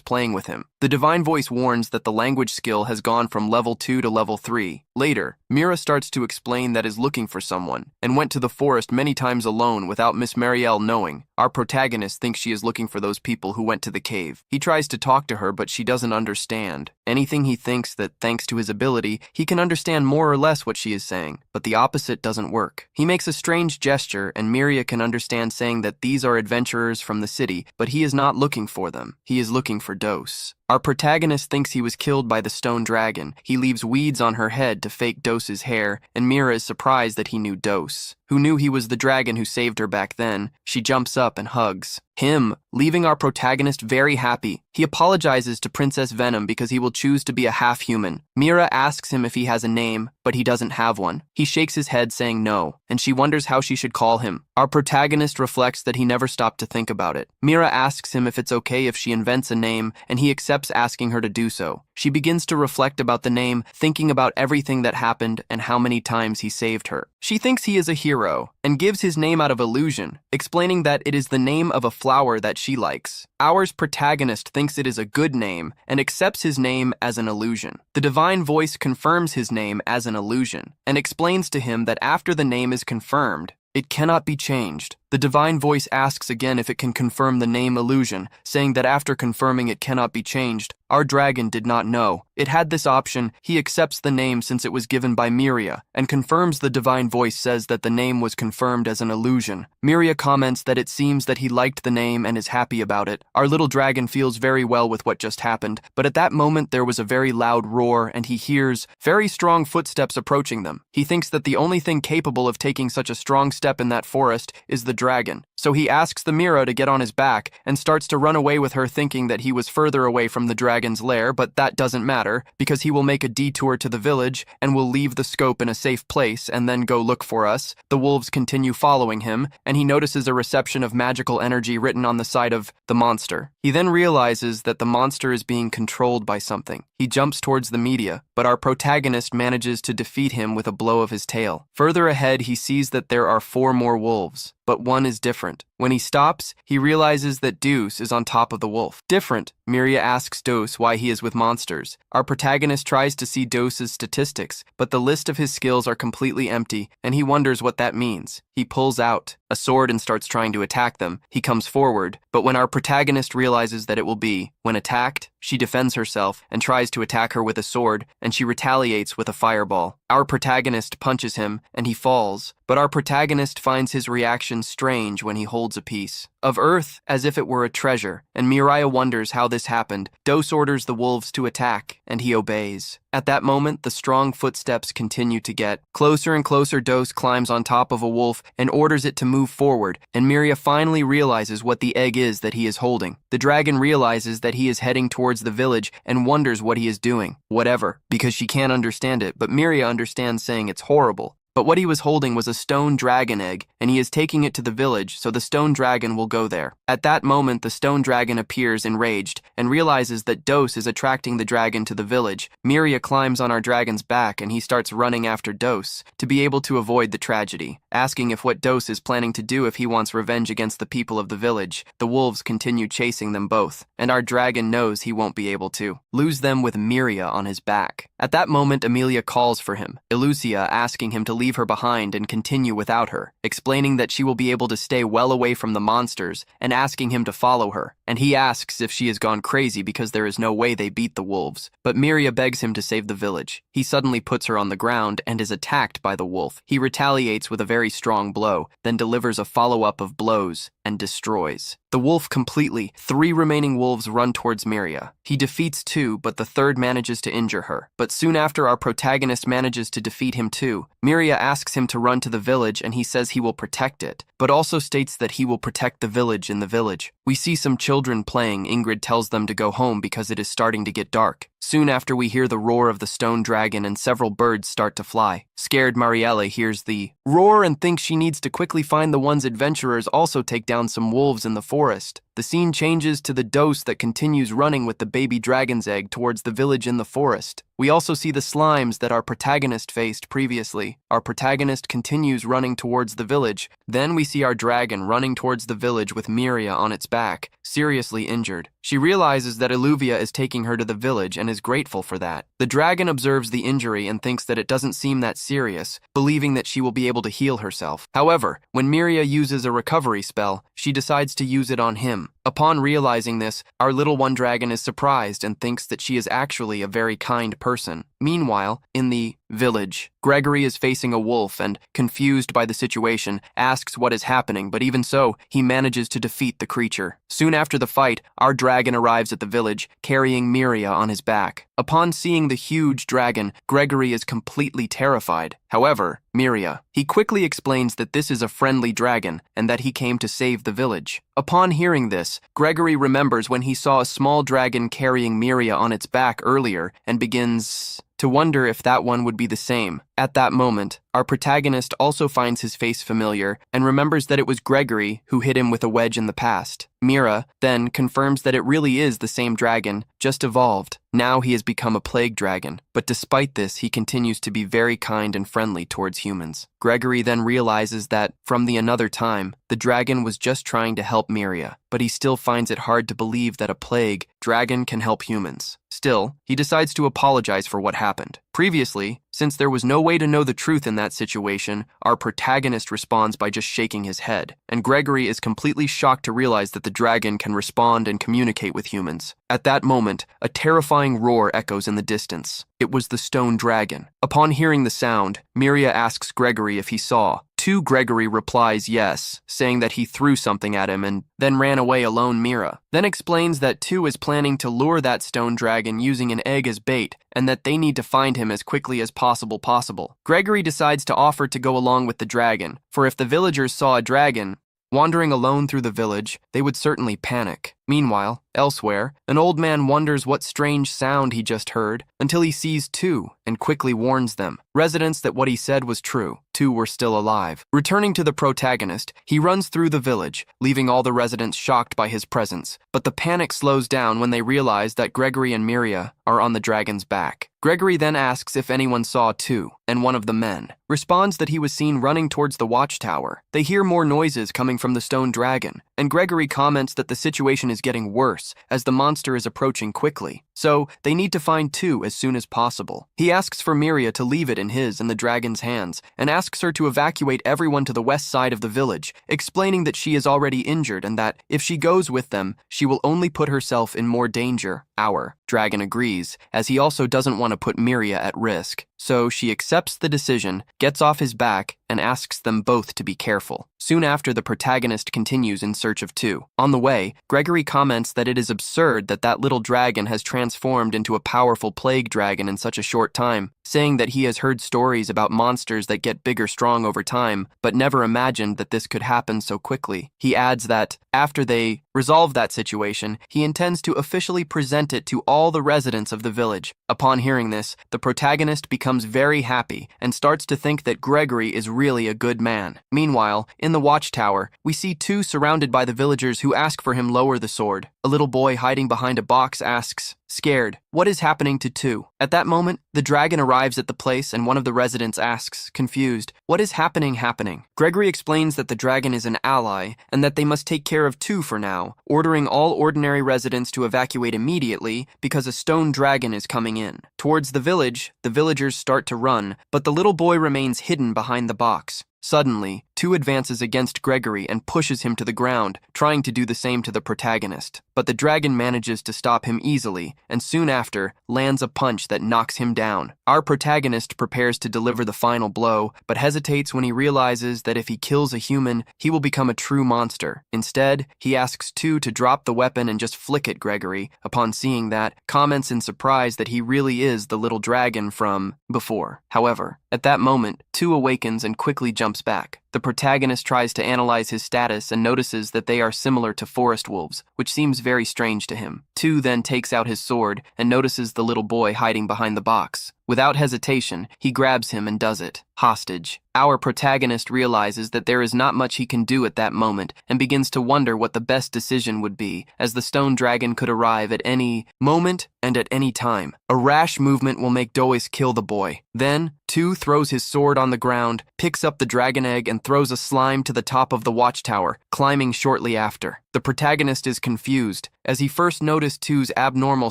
playing with him. The divine voice warns that the language skill has gone from level 2 to level 3. Later, Mira starts to explain that is looking for someone, and went to the forest many times alone without Miss Marielle knowing. Our protagonist thinks she is looking for those people who went to the cave. He tries to talk to her, but she doesn't understand anything. He thinks that thanks to his ability, he can understand more or less what she is saying, but the opposite doesn't work. He makes a strange gesture, and Miria can understand saying that these are adventurers from the city, but he is not looking for them. He is looking for Dose. Our protagonist thinks he was killed by the stone dragon. He leaves weeds on her head to fake Dose's hair, and Mira is surprised that he knew Dose, who knew he was the dragon who saved her back then. She jumps up and hugs him, leaving our protagonist very happy. He apologizes to Princess Venom because he will choose to be a half-human. Mira asks him if he has a name, but he doesn't have one. He shakes his head saying no, and she wonders how she should call him. Our protagonist reflects that he never stopped to think about it. Mira asks him if it's okay if she invents a name, and he accepts asking her to do so. She begins to reflect about the name, thinking about everything that happened and how many times he saved her. She thinks he is a hero, and gives his name out of illusion, explaining that it is the name of a flower that she likes. Our protagonist thinks it is a good name, and accepts his name as an illusion. The divine voice confirms his name as an illusion, and explains to him that after the name is confirmed, it cannot be changed. The divine voice asks again if it can confirm the name illusion, saying that after confirming it cannot be changed. Our dragon did not know. It had this option. He accepts the name since it was given by Miria, and confirms the divine voice says that the name was confirmed as an illusion. Miria comments that it seems that he liked the name and is happy about it. Our little dragon feels very well with what just happened, but at that moment there was a very loud roar and he hears very strong footsteps approaching them. He thinks that the only thing capable of taking such a strong step in that forest is the dragon. So he asks the Mira to get on his back and starts to run away with her, thinking that he was further away from the dragon's lair, but that doesn't matter because he will make a detour to the village and will leave the scope in a safe place and then go look for us. The wolves continue following him, and he notices a reception of magical energy written on the side of the monster. He then realizes that the monster is being controlled by something. He jumps towards the media, but our protagonist manages to defeat him with a blow of his tail. Further ahead, he sees that there are 4 more wolves, but one is different. When he stops, he realizes that Deuce is on top of the wolf. Different. Miria asks Dose why he is with monsters. Our protagonist tries to see Dose's statistics, but the list of his skills are completely empty, and he wonders what that means. He pulls out a sword and starts trying to attack them. He comes forward, but when our protagonist realizes that it will be, when attacked, she defends herself and tries to attack her with a sword, and she retaliates with a fireball. Our protagonist punches him, and he falls, but our protagonist finds his reaction strange when he holds a piece of earth as if it were a treasure, and Miria wonders how this happened. Dos orders the wolves to attack, and he obeys. At that moment, the strong footsteps continue to get closer and closer. Dos climbs on top of a wolf and orders it to move forward, and Miria finally realizes what the egg is that he is holding. The dragon realizes that he is heading towards the village and wonders what he is doing. Whatever, because she can't understand it, but Miria understands, saying it's horrible. But what he was holding was a stone dragon egg, and he is taking it to the village so the stone dragon will go there. At that moment, the stone dragon appears enraged and realizes that Dos is attracting the dragon to the village. Miria climbs on our dragon's back and he starts running after Dos to be able to avoid the tragedy, asking if what Dos is planning to do if he wants revenge against the people of the village. The wolves continue chasing them both, and our dragon knows he won't be able to lose them with Miria on his back. At that moment, Emilia calls for him, Elucia asking him to leave her behind and continue without her, explaining that she will be able to stay well away from the monsters and asking him to follow her. And he asks if she has gone crazy because there is no way they beat the wolves. But Miria begs him to save the village. He suddenly puts her on the ground and is attacked by the wolf. He retaliates with a very strong blow, then delivers a follow-up of blows and destroys the wolf completely. 3 remaining wolves run towards Miria. He defeats 2, but the third manages to injure her. But soon after, our protagonist manages to defeat him too. Miria asks him to run to the village and he says he will protect it, but also states that he will protect the village in the village. We see some children playing. Ingrid tells them to go home because it is starting to get dark. Soon after, we hear the roar of the stone dragon and several birds start to fly. Scared Marielle hears the roar and thinks she needs to quickly find the ones adventurers also take down some wolves in the forest. The scene changes to the Dos that continues running with the baby dragon's egg towards the village in the forest. We also see the slimes that our protagonist faced previously. Our protagonist continues running towards the village. Then we see our dragon running towards the village with Miria on its back, seriously injured. She realizes that Eluvia is taking her to the village and is grateful for that. The dragon observes the injury and thinks that it doesn't seem that serious, believing that she will be able to heal herself. However, when Miria uses a recovery spell, she decides to use it on him. Upon realizing this, our little one dragon is surprised and thinks that she is actually a very kind person. Meanwhile, in the village, Gregory is facing a wolf and, confused by the situation, asks what is happening, but even so, he manages to defeat the creature. Soon after the fight, our dragon arrives at the village, carrying Miria on his back. Upon seeing the huge dragon, Gregory is completely terrified. However, Miria, he quickly explains that this is a friendly dragon and that he came to save the village. Upon hearing this, Gregory remembers when he saw a small dragon carrying Miria on its back earlier and begins to wonder if that one would be the same. At that moment, our protagonist also finds his face familiar and remembers that it was Gregory who hit him with a wedge in the past. Mira then confirms that it really is the same dragon, just evolved. Now he has become a plague dragon, but despite this, he continues to be very kind and friendly towards humans. Gregory then realizes that, from the another time, the dragon was just trying to help Miria, but he still finds it hard to believe that a plague dragon can help humans. Still, he decides to apologize for what happened. Previously, since there was no way to know the truth in that situation, our protagonist responds by just shaking his head, and Gregory is completely shocked to realize that the dragon can respond and communicate with humans. At that moment, a terrifying roar echoes in the distance. It was the stone dragon. Upon hearing the sound, Miria asks Gregory if he saw. Gregory replies yes, saying that he threw something at him and then ran away alone. Mira then explains that 2 is planning to lure that stone dragon using an egg as bait and that they need to find him as quickly as possible. Gregory decides to offer to go along with the dragon, for if the villagers saw a dragon wandering alone through the village, they would certainly panic. Meanwhile, elsewhere, an old man wonders what strange sound he just heard until he sees 2 and quickly warns them, residents, that what he said was true. 2 were still alive. Returning to the protagonist, he runs through the village, leaving all the residents shocked by his presence. But the panic slows down when they realize that Gregory and Miria are on the dragon's back. Gregory then asks if anyone saw 2, and one of the men responds that he was seen running towards the watchtower. They hear more noises coming from the stone dragon, and Gregory comments that the situation is getting worse as the monster is approaching quickly. so they need to find two as soon as possible. He asks for Miria to leave it in his and the dragon's hands, and asks her to evacuate everyone to the west side of the village, explaining that she is already injured and that, if she goes with them, she will only put herself in more danger. Our dragon agrees, as he also doesn't want to put Miria at risk. So she accepts the decision, gets off his back, and asks them both to be careful. Soon after, the protagonist continues in search of two. On the way, Gregory comments that it is absurd that that little dragon has transformed into a powerful plague dragon in such a short time, saying that he has heard stories about monsters that get bigger strong over time, but never imagined that this could happen so quickly. He adds that, after they resolve that situation, he intends to officially present it to all the residents of the village. Upon hearing this, the protagonist becomes very happy and starts to think that Gregory is really a good man. Meanwhile, in the watchtower, we see two surrounded by the villagers who ask for him lower the sword. A little boy hiding behind a box asks, scared, what is happening to two? At that moment, the dragon arrives at the place and one of the residents asks, confused, what is happening? Gregory explains that the dragon is an ally and that they must take care of two for now, ordering all ordinary residents to evacuate immediately because a stone dragon is coming in. Towards the village, the villagers start to run, but the little boy remains hidden behind the box. Suddenly, Two advances against Gregory and pushes him to the ground, trying to do the same to the protagonist. But the dragon manages to stop him easily, and soon after, lands a punch that knocks him down. Our protagonist prepares to deliver the final blow, but hesitates when he realizes that if he kills a human, he will become a true monster. Instead, he asks Two to drop the weapon and just flick at Gregory. Upon seeing that, comments in surprise that he really is the little dragon from before. However, at that moment, Two awakens and quickly jumps back. The protagonist tries to analyze his status and notices that they are similar to forest wolves, which seems very strange to him. Two then takes out his sword and notices the little boy hiding behind the box. Without hesitation, he grabs him and does it. Hostage. Our protagonist realizes that there is not much he can do at that moment and begins to wonder what the best decision would be, as the stone dragon could arrive at any moment and at any time. A rash movement will make Dois kill the boy. Then, Two throws his sword on the ground, picks up the dragon egg, and throws a slime to the top of the watchtower, climbing shortly after. The protagonist is confused, as he first noticed Two's abnormal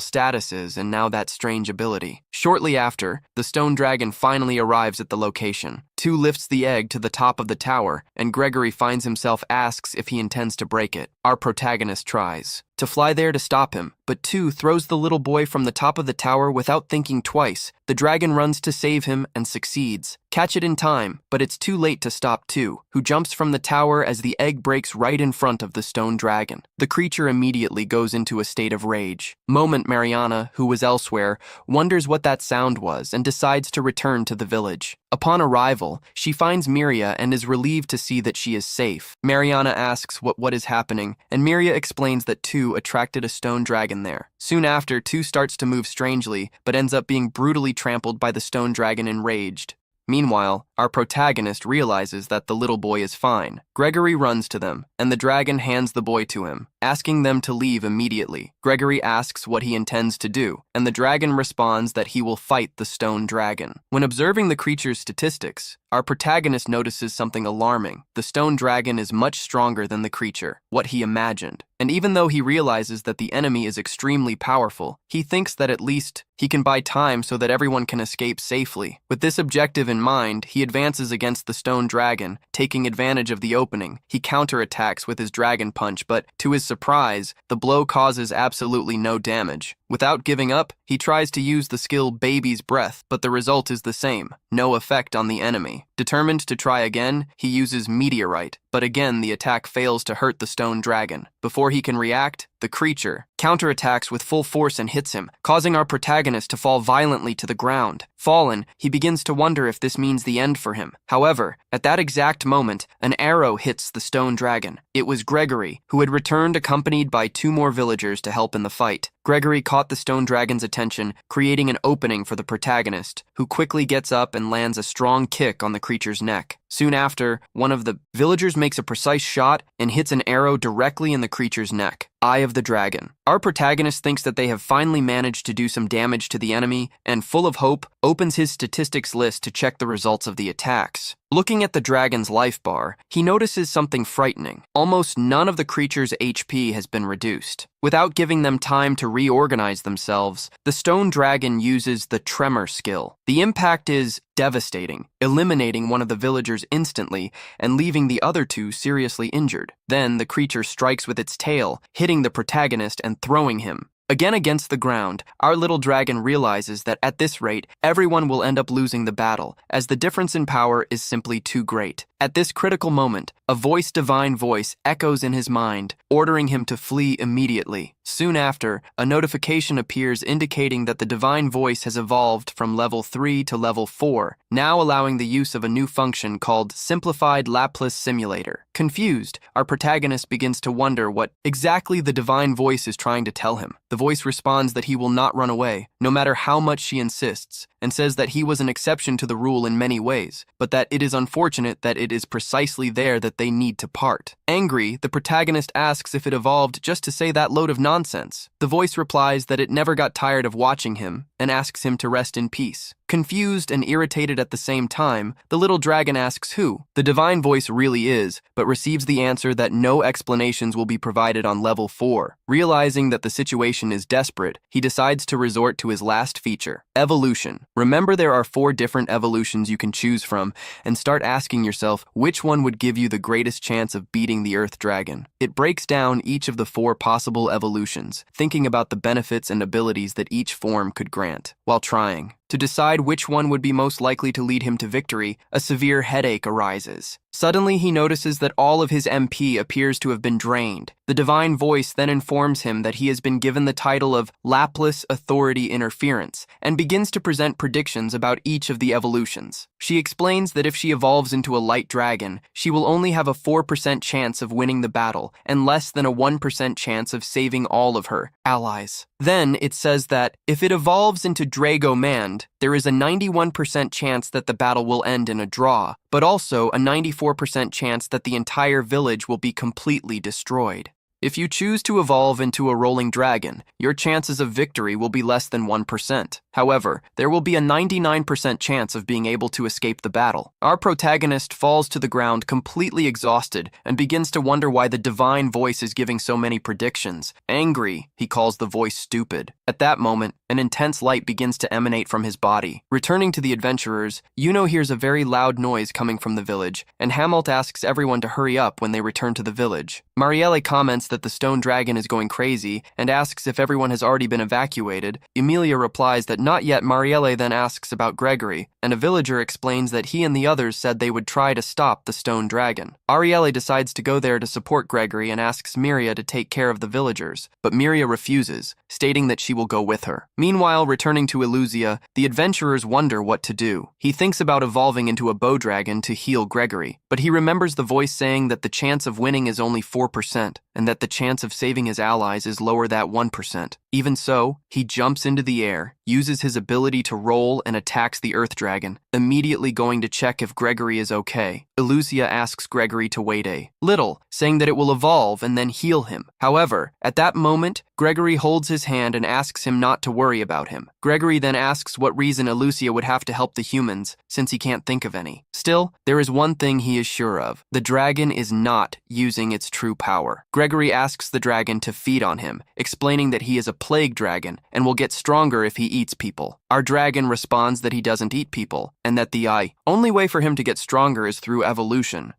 statuses and now that strange ability. Shortly after, the stone dragon finally arrives at the location. Two lifts the egg to the top of the tower, and Gregory finds himself asks if he intends to break it. Our protagonist tries to fly there to stop him, but Two throws the little boy from the top of the tower without thinking twice. The dragon runs to save him and succeeds. Catch it in time, but it's too late to stop Two, who jumps from the tower as the egg breaks right in front of the stone dragon. The creature immediately goes into a state of rage. Mariana, who was elsewhere, wonders what that sound was and decides to return to the village. Upon arrival, she finds Miria and is relieved to see that she is safe. Mariana asks what is happening, and Miria explains that Two attracted a stone dragon there. Soon after, Two starts to move strangely, but ends up being brutally trampled by the stone dragon enraged. Meanwhile, our protagonist realizes that the little boy is fine. Gregory runs to them, and the dragon hands the boy to him, asking them to leave immediately. Gregory asks what he intends to do, and the dragon responds that he will fight the stone dragon. When observing the creature's statistics, our protagonist notices something alarming. The stone dragon is much stronger than the creature, what he imagined. And even though he realizes that the enemy is extremely powerful, he thinks that at least he can buy time so that everyone can escape safely. With this objective in mind, he advances against the stone dragon, taking advantage of the opening. He counterattacks with his dragon punch, but to his surprise, the blow causes absolutely no damage. Without giving up, he tries to use the skill Baby's Breath, but the result is the same, no effect on the enemy. Determined to try again, he uses Meteorite, but again the attack fails to hurt the stone dragon. Before he can react, the creature counterattacks with full force and hits him, causing our protagonist to fall violently to the ground. Fallen, he begins to wonder if this means the end for him. However, at that exact moment, an arrow hits the stone dragon. It was Gregory, who had returned accompanied by 2 more villagers to help in the fight. Gregory caught the stone dragon's attention, creating an opening for the protagonist, who quickly gets up and lands a strong kick on the creature's neck. Soon after, one of the villagers makes a precise shot and hits an arrow directly in the creature's neck. Eye of the Dragon. Our protagonist thinks that they have finally managed to do some damage to the enemy, and full of hope, opens his statistics list to check the results of the attacks. Looking at the dragon's life bar, he notices something frightening. Almost none of the creature's HP has been reduced. Without giving them time to reorganize themselves, the stone dragon uses the tremor skill. The impact is devastating, eliminating one of the villagers instantly and leaving the other two seriously injured. Then the creature strikes with its tail, hitting the protagonist and throwing him. Again against the ground, our little dragon realizes that at this rate, everyone will end up losing the battle, as the difference in power is simply too great. At this critical moment, a divine voice echoes in his mind, ordering him to flee immediately. Soon after, a notification appears indicating that the divine voice has evolved from level 3 to level 4, now allowing the use of a new function called Simplified Laplace Simulator. Confused, our protagonist begins to wonder what exactly the divine voice is trying to tell him. The voice responds that he will not run away, no matter how much she insists, and says that he was an exception to the rule in many ways, but that it is unfortunate that it is precisely there that they need to part. Angry, the protagonist asks if it evolved just to say that load of nonsense. The voice replies that it never got tired of watching him, and asks him to rest in peace. Confused and irritated at the same time, the little dragon asks who the divine voice really is, but receives the answer that no explanations will be provided on level 4. Realizing that the situation is desperate, he decides to resort to his last feature, evolution. Remember, there are 4 different evolutions you can choose from, and start asking yourself which one would give you the greatest chance of beating the Earth Dragon. It breaks down each of the 4 possible evolutions, thinking about the benefits and abilities that each form could grant, while trying to decide which one would be most likely to lead him to victory. A severe headache arises. Suddenly, he notices that all of his MP appears to have been drained. The divine voice then informs him that he has been given the title of Laplace Authority Interference, and begins to present predictions about each of the evolutions. She explains that if she evolves into a light dragon, she will only have a 4% chance of winning the battle, and less than a 1% chance of saving all of her allies. Then, it says that if it evolves into Drago Man, there is a 91% chance that the battle will end in a draw, but also a 94% chance that the entire village will be completely destroyed. If you choose to evolve into a rolling dragon, your chances of victory will be less than 1%. However, there will be a 99% chance of being able to escape the battle. Our protagonist falls to the ground completely exhausted and begins to wonder why the divine voice is giving so many predictions. Angry, he calls the voice stupid. At that moment, an intense light begins to emanate from his body. Returning to the adventurers, Yuno hears a very loud noise coming from the village, and Hamult asks everyone to hurry up when they return to the village. Marielle comments that the stone dragon is going crazy and asks if everyone has already been evacuated. Emilia replies that not yet. Marielle then asks about Gregory, and a villager explains that he and the others said they would try to stop the stone dragon. Arielle decides to go there to support Gregory and asks Miria to take care of the villagers, but Miria refuses, stating that she will go with her. Meanwhile, returning to Eleusia, the adventurers wonder what to do. He thinks about evolving into a bow dragon to heal Gregory, but he remembers the voice saying that the chance of winning is only 4%, and that the chance of saving his allies is lower than 1%. Even so, he jumps into the air, uses his ability to roll, and attacks the Earth Dragon, immediately going to check if Gregory is okay. Eleusia asks Gregory to wait a little, saying that it will evolve and then heal him. However, at that moment, Gregory holds his hand and asks him not to worry about him. Gregory then asks what reason Eleusia would have to help the humans, since he can't think of any. Still, there is one thing he is sure of. The dragon is not using its true power. Gregory asks the dragon to feed on him, explaining that he is a plague dragon and will get stronger if he eats people. Our dragon responds that he doesn't eat people, and that the only way for him to get stronger is through evolution.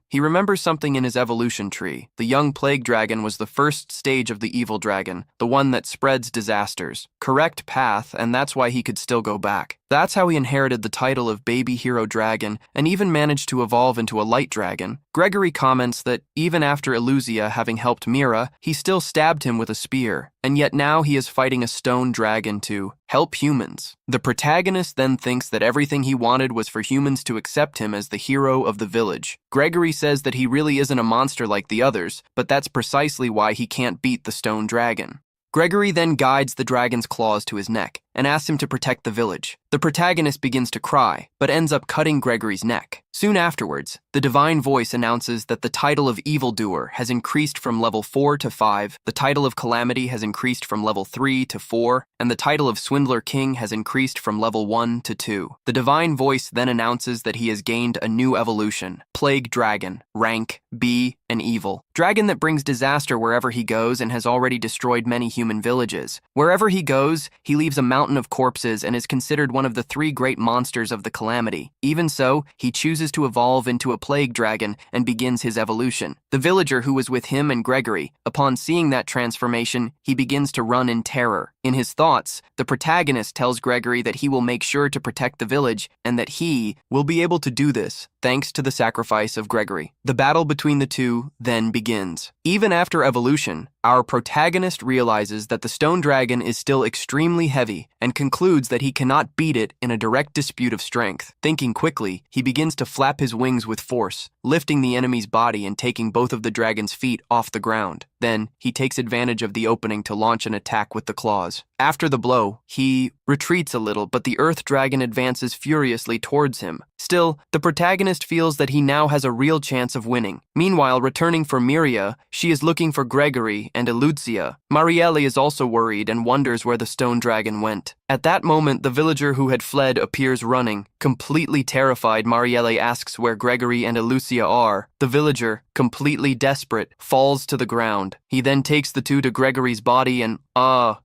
He remembers something in his evolution tree. The young plague dragon was the first stage of the evil dragon, the one that spreads disasters. Correct path, and that's why he could still go back. That's how he inherited the title of baby hero dragon and even managed to evolve into a light dragon. Gregory comments that even after Eleusia having helped Mira, he still stabbed him with a spear, and yet now he is fighting a stone dragon to help humans. The protagonist then thinks that everything he wanted was for humans to accept him as the hero of the village. Gregory says that he really isn't a monster like the others, but that's precisely why he can't beat the stone dragon. Gregory then guides the dragon's claws to his neck, and asks him to protect the village. The protagonist begins to cry, but ends up cutting Gregory's neck. Soon afterwards, the divine voice announces that the title of evildoer has increased from level 4 to 5, the title of calamity has increased from level 3 to 4, and the title of swindler king has increased from level 1 to 2. The divine voice then announces that he has gained a new evolution, Plague Dragon, rank B, and evil. Dragon that brings disaster wherever he goes and has already destroyed many human villages. Wherever he goes, he leaves a mountain of corpses and is considered one of the 3 great monsters of the calamity. Even so, he chooses to evolve into a plague dragon and begins his evolution. The villager who was with him and Gregory, upon seeing that transformation, he begins to run in terror. In his thoughts, the protagonist tells Gregory that he will make sure to protect the village and that he will be able to do this thanks to the sacrifice of Gregory. The battle between the two then begins. Even after evolution, our protagonist realizes that the stone dragon is still extremely heavy and concludes that he cannot beat it in a direct dispute of strength. Thinking quickly, he begins to flap his wings with force, lifting the enemy's body and taking both of the dragon's feet off the ground. Then, he takes advantage of the opening to launch an attack with the claws. After the blow, he retreats a little, but the earth dragon advances furiously towards him. Still, the protagonist feels that he now has a real chance of winning. Meanwhile, returning for Miria, she is looking for Gregory and Eluzia. Marielle is also worried and wonders where the stone dragon went. At that moment, the villager who had fled appears running. Completely terrified, Marielle asks where Gregory and Eluzia are. The villager, completely desperate, falls to the ground. He then takes the two to Gregory's body and,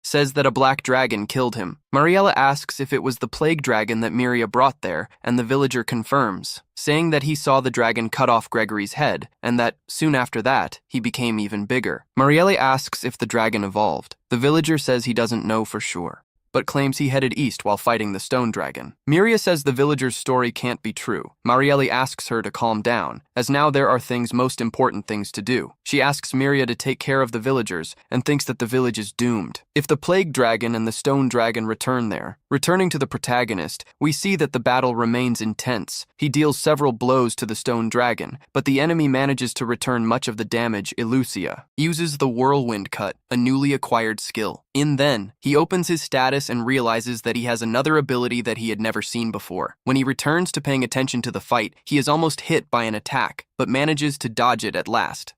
says that a black dragon killed him. Mariella asks if it was the plague dragon that Miria brought there, and the villager confirms, saying that he saw the dragon cut off Gregory's head, and that, soon after that, he became even bigger. Marielle asks if the dragon evolved. The villager says he doesn't know for sure, but claims he headed east while fighting the stone dragon. Miria says the villager's story can't be true. Marielle asks her to calm down, as now there are most important things to do. She asks Miria to take care of the villagers and thinks that the village is doomed. If the plague dragon and the stone dragon return there, returning to the protagonist, we see that the battle remains intense. He deals several blows to the stone dragon, but the enemy manages to return much of the damage. Eluzia uses the whirlwind cut, a newly acquired skill. Then, he opens his status and realizes that he has another ability that he had never seen before. When he returns to paying attention to the fight, he is almost hit by an attack, but manages to dodge it at last.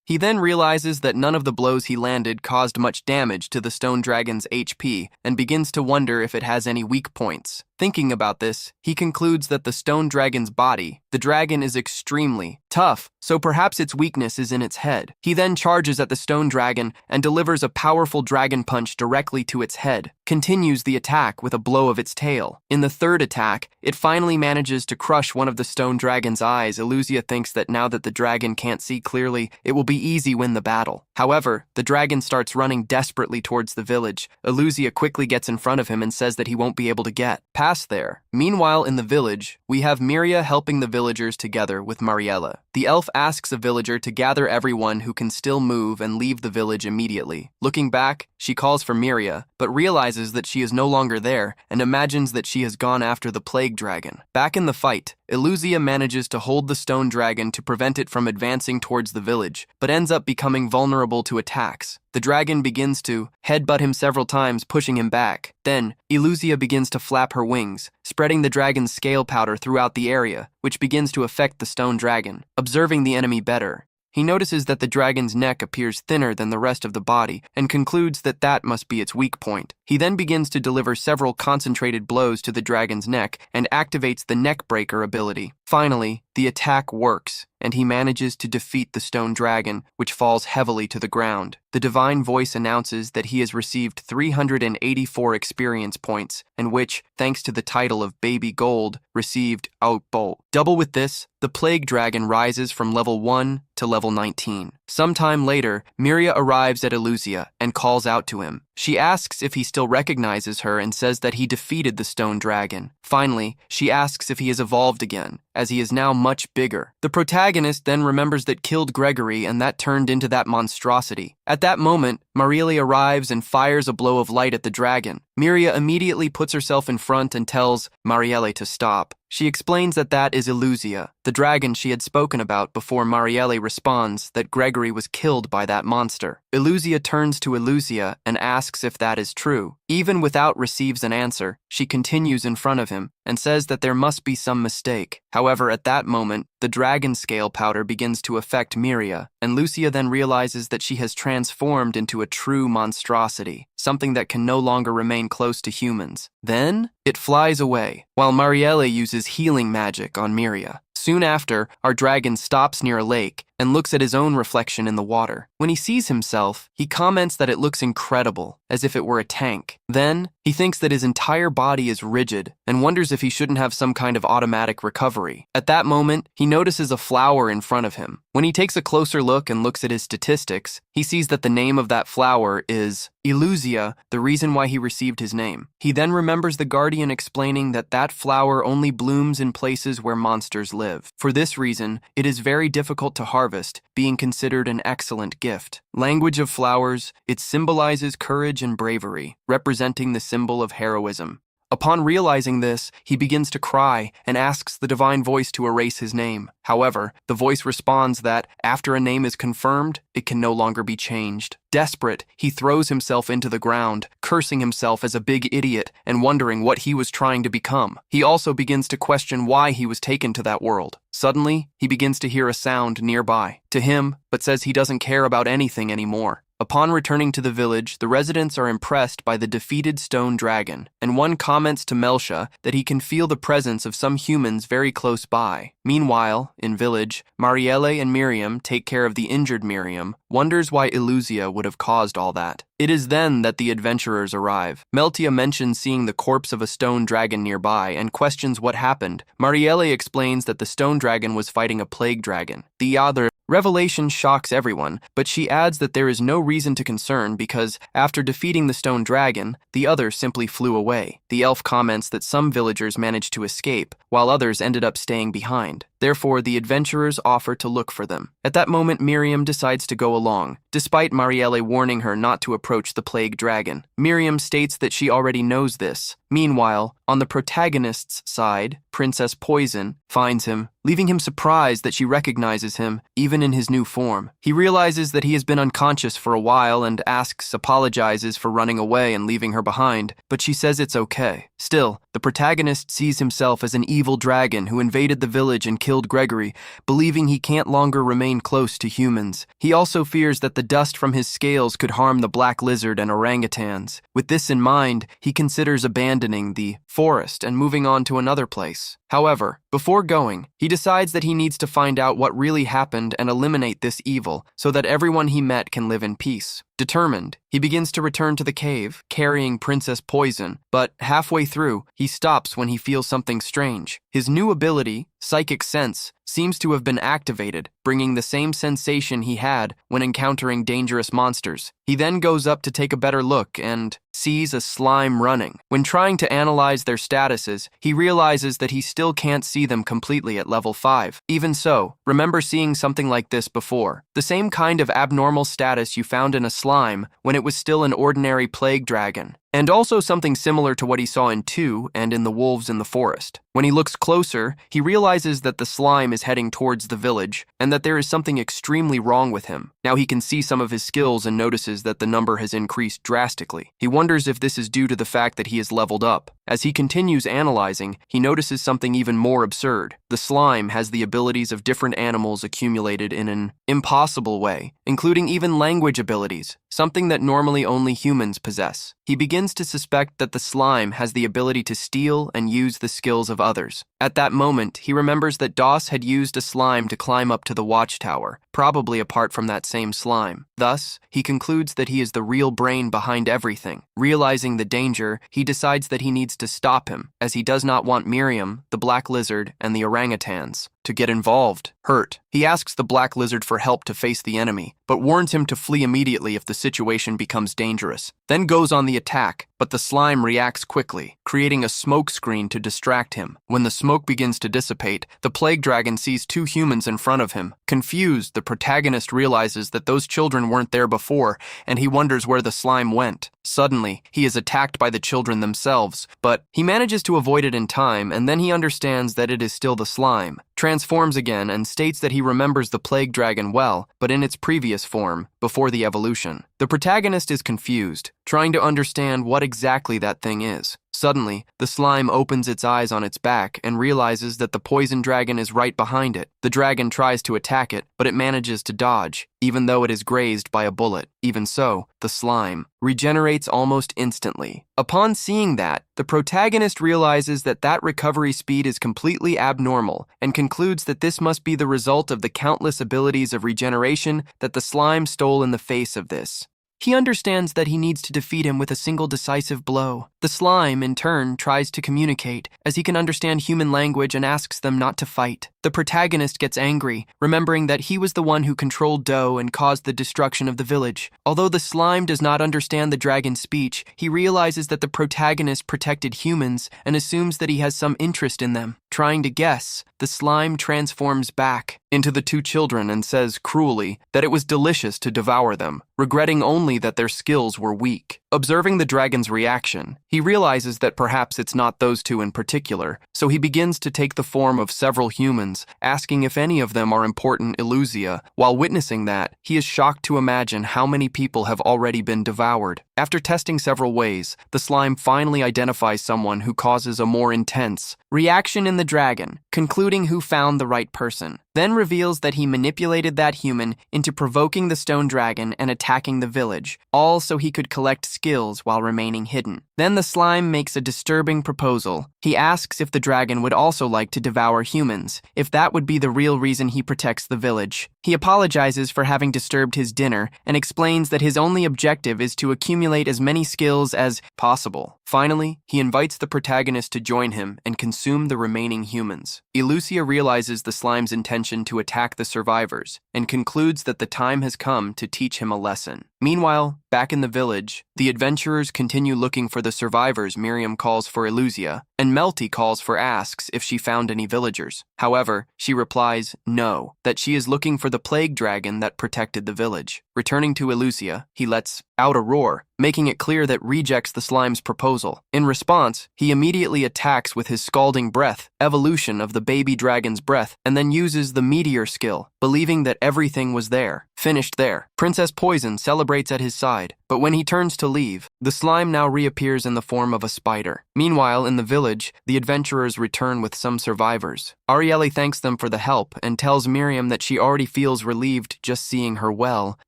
He then realizes that none of the blows he landed caused much damage to the stone dragon's HP and begins to wonder if it has any weak points. Thinking about this, he concludes that the stone dragon's body, the dragon is extremely tough, so perhaps its weakness is in its head. He then charges at the stone dragon and delivers a powerful dragon punch directly to its head, continues the attack with a blow of its tail. In the third attack, it finally manages to crush one of the stone dragon's eyes. Eluzia thinks that now that the dragon can't see clearly, it will be easy win the battle. However, the dragon starts running desperately towards the village. Eluzia quickly gets in front of him and says that he won't be able to get past there. Meanwhile, in the village, we have Miria helping the villagers together with Mariella. The elf asks a villager to gather everyone who can still move and leave the village immediately. Looking back, she calls for Miria, but realizes that she is no longer there and imagines that she has gone after the plague dragon. Back in the fight, Eluzia manages to hold the stone dragon to prevent it from advancing towards the village, but ends up becoming vulnerable to attacks. The dragon begins to headbutt him several times, pushing him back. Then, Eluzia begins to flap her wings, spreading the dragon's scale powder throughout the area, which begins to affect the stone dragon. Observing the enemy better, he notices that the dragon's neck appears thinner than the rest of the body and concludes that that must be its weak point. He then begins to deliver several concentrated blows to the dragon's neck and activates the neck breaker ability. Finally, the attack works, and he manages to defeat the stone dragon, which falls heavily to the ground. The divine voice announces that he has received 384 experience points, and which, thanks to the title of Baby Gold, received Outbolt. Double with this, the plague dragon rises from level 1 to level 19. Sometime later, Miria arrives at Eluzia and calls out to him. She asks if he still recognizes her and says that he defeated the stone dragon. Finally, she asks if he has evolved again, as he is now much bigger. The protagonist then remembers that killed Gregory and that turned into that monstrosity. At that moment, Marielle arrives and fires a blow of light at the dragon. Miria immediately puts herself in front and tells Marielle to stop. She explains that that is Illusia, the dragon she had spoken about before Marielle responds that Gregory was killed by that monster. Illusia turns to Illusia and asks if that is true. Even without receives an answer, she continues in front of him and says that there must be some mistake. However, at that moment, the dragon scale powder begins to affect Miria, and Lucia then realizes that she has transformed into a true monstrosity, something that can no longer remain close to humans. Then, it flies away, while Marielle uses healing magic on Miria. Soon after, our dragon stops near a lake and looks at his own reflection in the water. When he sees himself, he comments that it looks incredible, as if it were a tank. Then, he thinks that his entire body is rigid and wonders if he shouldn't have some kind of automatic recovery. At that moment, he notices a flower in front of him. When he takes a closer look and looks at his statistics, he sees that the name of that flower is Illusia, the reason why he received his name. He then remembers the guardian explaining that that flower only blooms in places where monsters live. For this reason, it is very difficult to harvest, being considered an excellent gift. Language of flowers, it symbolizes courage and bravery, representing the symbol of heroism. Upon realizing this, he begins to cry and asks the divine voice to erase his name. However, the voice responds that, after a name is confirmed, it can no longer be changed. Desperate, he throws himself into the ground, cursing himself as a big idiot and wondering what he was trying to become. He also begins to question why he was taken to that world. Suddenly, he begins to hear a sound nearby to him, but says he doesn't care about anything anymore. Upon returning to the village, the residents are impressed by the defeated stone dragon, and one comments to Melcha that he can feel the presence of some humans very close by. Meanwhile, in village, Marielle and Miriam take care of the injured Miriam, wonders why Illusia would have caused all that. It is then that the adventurers arrive. Meltia mentions seeing the corpse of a stone dragon nearby and questions what happened. Marielle explains that the stone dragon was fighting a plague dragon. The other revelation shocks everyone, but she adds that there is no reason to concern because, after defeating the stone dragon, the other simply flew away. The elf comments that some villagers managed to escape, while others ended up staying behind. Therefore, the adventurers offer to look for them. At that moment, Miriam decides to go along, despite Marielle warning her not to approach the plague dragon. Miriam states that she already knows this. Meanwhile, on the protagonist's side, Princess Poison finds him, leaving him surprised that she recognizes him, even in his new form. He realizes that he has been unconscious for a while and apologizes for running away and leaving her behind, but she says it's okay. Still, the protagonist sees himself as an evil dragon who invaded the village and killed Gregory, believing he can't longer remain close to humans. He also fears that the dust from his scales could harm the black lizard and orangutans. With this in mind, he considers abandoning the forest and moving on to another place. However, before going, he decides that he needs to find out what really happened and eliminate this evil so that everyone he met can live in peace. Determined, he begins to return to the cave, carrying Princess Poison, but halfway through, he stops when he feels something strange. His new ability, Psychic Sense, seems to have been activated, bringing the same sensation he had when encountering dangerous monsters. He then goes up to take a better look and sees a slime running. When trying to analyze their statuses, he realizes that he still can't see them completely at level 5. Even so, remember seeing something like this before. The same kind of abnormal status you found in a slime when it was still an ordinary plague dragon. And also something similar to what he saw in 2 and in the wolves in the forest. When he looks closer, he realizes that the slime is heading towards the village and that there is something extremely wrong with him. Now he can see some of his skills and notices that the number has increased drastically. He wonders if this is due to the fact that he is leveled up. As he continues analyzing, he notices something even more absurd. The slime has the abilities of different animals accumulated in an impossible way, including even language abilities, something that normally only humans possess. He begins to suspect that the slime has the ability to steal and use the skills of others. At that moment, he remembers that Doss had used a slime to climb up to the watchtower, probably apart from that same slime. Thus, he concludes that he is the real brain behind everything. Realizing the danger, he decides that he needs to stop him, as he does not want Miriam, the black lizard, and the orangutans to get involved. Hurt, he asks the black lizard for help to face the enemy, but warns him to flee immediately if the situation becomes dangerous. Then goes on the attack, but the slime reacts quickly, creating a smoke screen to distract him. When the smoke begins to dissipate, the plague dragon sees 2 humans in front of him. Confused, the protagonist realizes that those children weren't there before, and he wonders where the slime went. Suddenly, he is attacked by the children themselves, but he manages to avoid it in time, and then he understands that it is still the slime, transforms again, and states that he remembers the plague dragon well, but in its previous form, before the evolution. The protagonist is confused, trying to understand what exactly that thing is. Suddenly, the slime opens its eyes on its back and realizes that the poison dragon is right behind it. The dragon tries to attack it, but it manages to dodge, even though it is grazed by a bullet. Even so, the slime regenerates almost instantly. Upon seeing that, the protagonist realizes that that recovery speed is completely abnormal and concludes that this must be the result of the countless abilities of regeneration that the slime stole in the face of this. He understands that he needs to defeat him with a single decisive blow. The slime, in turn, tries to communicate, as he can understand human language and asks them not to fight. The protagonist gets angry, remembering that he was the one who controlled Doe and caused the destruction of the village. Although the slime does not understand the dragon's speech, he realizes that the protagonist protected humans and assumes that he has some interest in them. Trying to guess, the slime transforms back into the two children and says cruelly that it was delicious to devour them, regretting only that their skills were weak. Observing the dragon's reaction, he realizes that perhaps it's not those two in particular, so he begins to take the form of several humans, asking if any of them are important Illusia. While witnessing that, he is shocked to imagine how many people have already been devoured. After testing several ways, the slime finally identifies someone who causes a more intense reaction in the dragon, concluding who found the right person. Then reveals that he manipulated that human into provoking the stone dragon and attacking the village, all so he could collect skills while remaining hidden. Then the slime makes a disturbing proposal. He asks if the dragon would also like to devour humans, if that would be the real reason he protects the village. He apologizes for having disturbed his dinner and explains that his only objective is to accumulate as many skills as possible. Finally, he invites the protagonist to join him and consume the remaining humans. Illusia realizes the slime's intention to attack the survivors and concludes that the time has come to teach him a lesson. Meanwhile, back in the village, the adventurers continue looking for the survivors. Miriam calls for Illusia, and Melty calls for asks if she found any villagers. However, she replies no, that she is looking for the plague dragon that protected the village. Returning to Illusia, he lets out a roar, making it clear that rejects the slime's proposal. In response, he immediately attacks with his scalding breath, evolution of the baby dragon's breath, and then uses the meteor skill, believing that everything was there, finished there. Princess Poison celebrates at his side, but when he turns to leave, the slime now reappears in the form of a spider. Meanwhile, in the village, the adventurers return with some survivors. Arielle thanks them for the help and tells Miriam that she already feels relieved just seeing her well,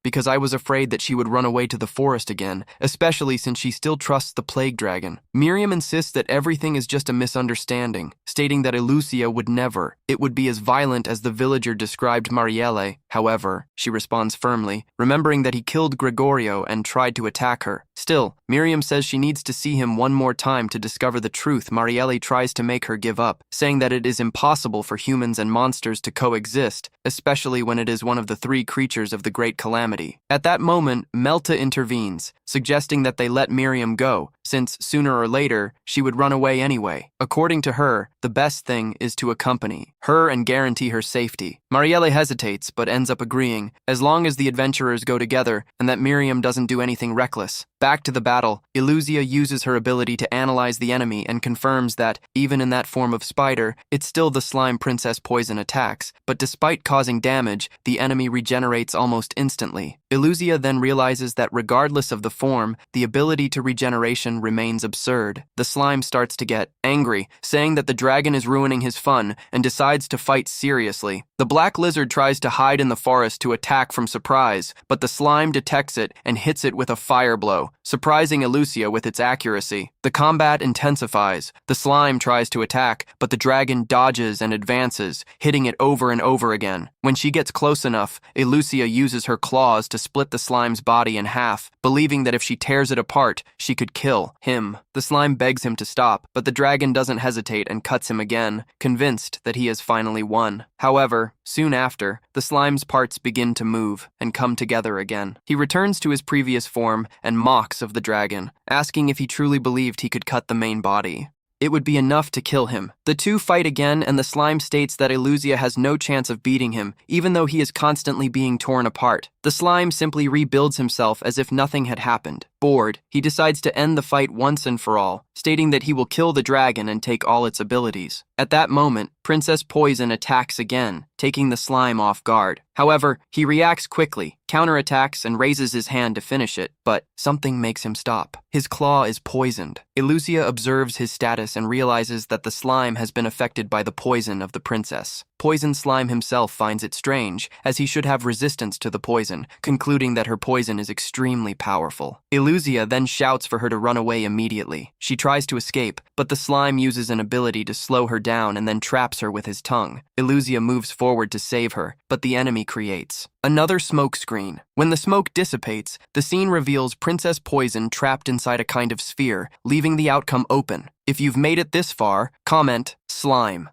because I was afraid that she would run away to the forest again, especially since she still trusts the plague dragon. Miriam insists that everything is just a misunderstanding, stating that Illusia would never. It would be as violent as the villager described Marielle. However, she responds firmly, remembering that he killed Gregorio and tried to attack her. Still, Miriam says she needs to see him one more time to discover the truth. Marielle tries to make her give up, saying that it is impossible for humans and monsters to coexist, especially when it is one of the three creatures of the Great Calamity. At that moment, Melta intervenes, suggesting that they let Miriam go, since sooner or later, she would run away anyway. According to her, the best thing is to accompany her and guarantee her safety. Marielle hesitates, but ends up agreeing, as long as the adventurers go together and that Miriam doesn't do anything reckless. Back to the battle, Illusia uses her ability to analyze the enemy and confirms that, even in that form of spider, it's still the slime Princess Poison attacks, but despite causing damage, the enemy regenerates almost instantly. Illusia then realizes that regardless of the form, the ability to regeneration remains absurd. The slime starts to get angry, saying that the dragon is ruining his fun, and decides to fight seriously. The black lizard tries to hide in the forest to attack from surprise, but the slime detects it and hits it with a fire blow, surprising Illusia with its accuracy. The combat intensifies. The slime tries to attack, but the dragon dodges and advances, hitting it over and over again. When she gets close enough, Illusia uses her claws to split the slime's body in half, believing that if she tears it apart, she could kill him. The slime begs him to stop, but the dragon doesn't hesitate and cuts him again, convinced that he has finally won. However, soon after, the slime's parts begin to move and come together again. He returns to his previous form and mocks of the dragon, asking if he truly believed he could cut the main body. It would be enough to kill him. The two fight again, and the slime states that Illusia has no chance of beating him, even though he is constantly being torn apart. The slime simply rebuilds himself as if nothing had happened. Bored, he decides to end the fight once and for all, stating that he will kill the dragon and take all its abilities. At that moment, Princess Poison attacks again, taking the slime off guard. However, he reacts quickly, counterattacks, and raises his hand to finish it, but something makes him stop. His claw is poisoned. Illusia observes his status and realizes that the slime has been affected by the poison of the princess. Poison Slime himself finds it strange, as he should have resistance to the poison, concluding that her poison is extremely powerful. Illusia then shouts for her to run away immediately. She tries to escape, but the slime uses an ability to slow her down and then traps her with his tongue. Illusia moves forward to save her, but the enemy creates another smoke screen. When the smoke dissipates, the scene reveals Princess Poison trapped inside a kind of sphere, leaving the outcome open. If you've made it this far, comment slime.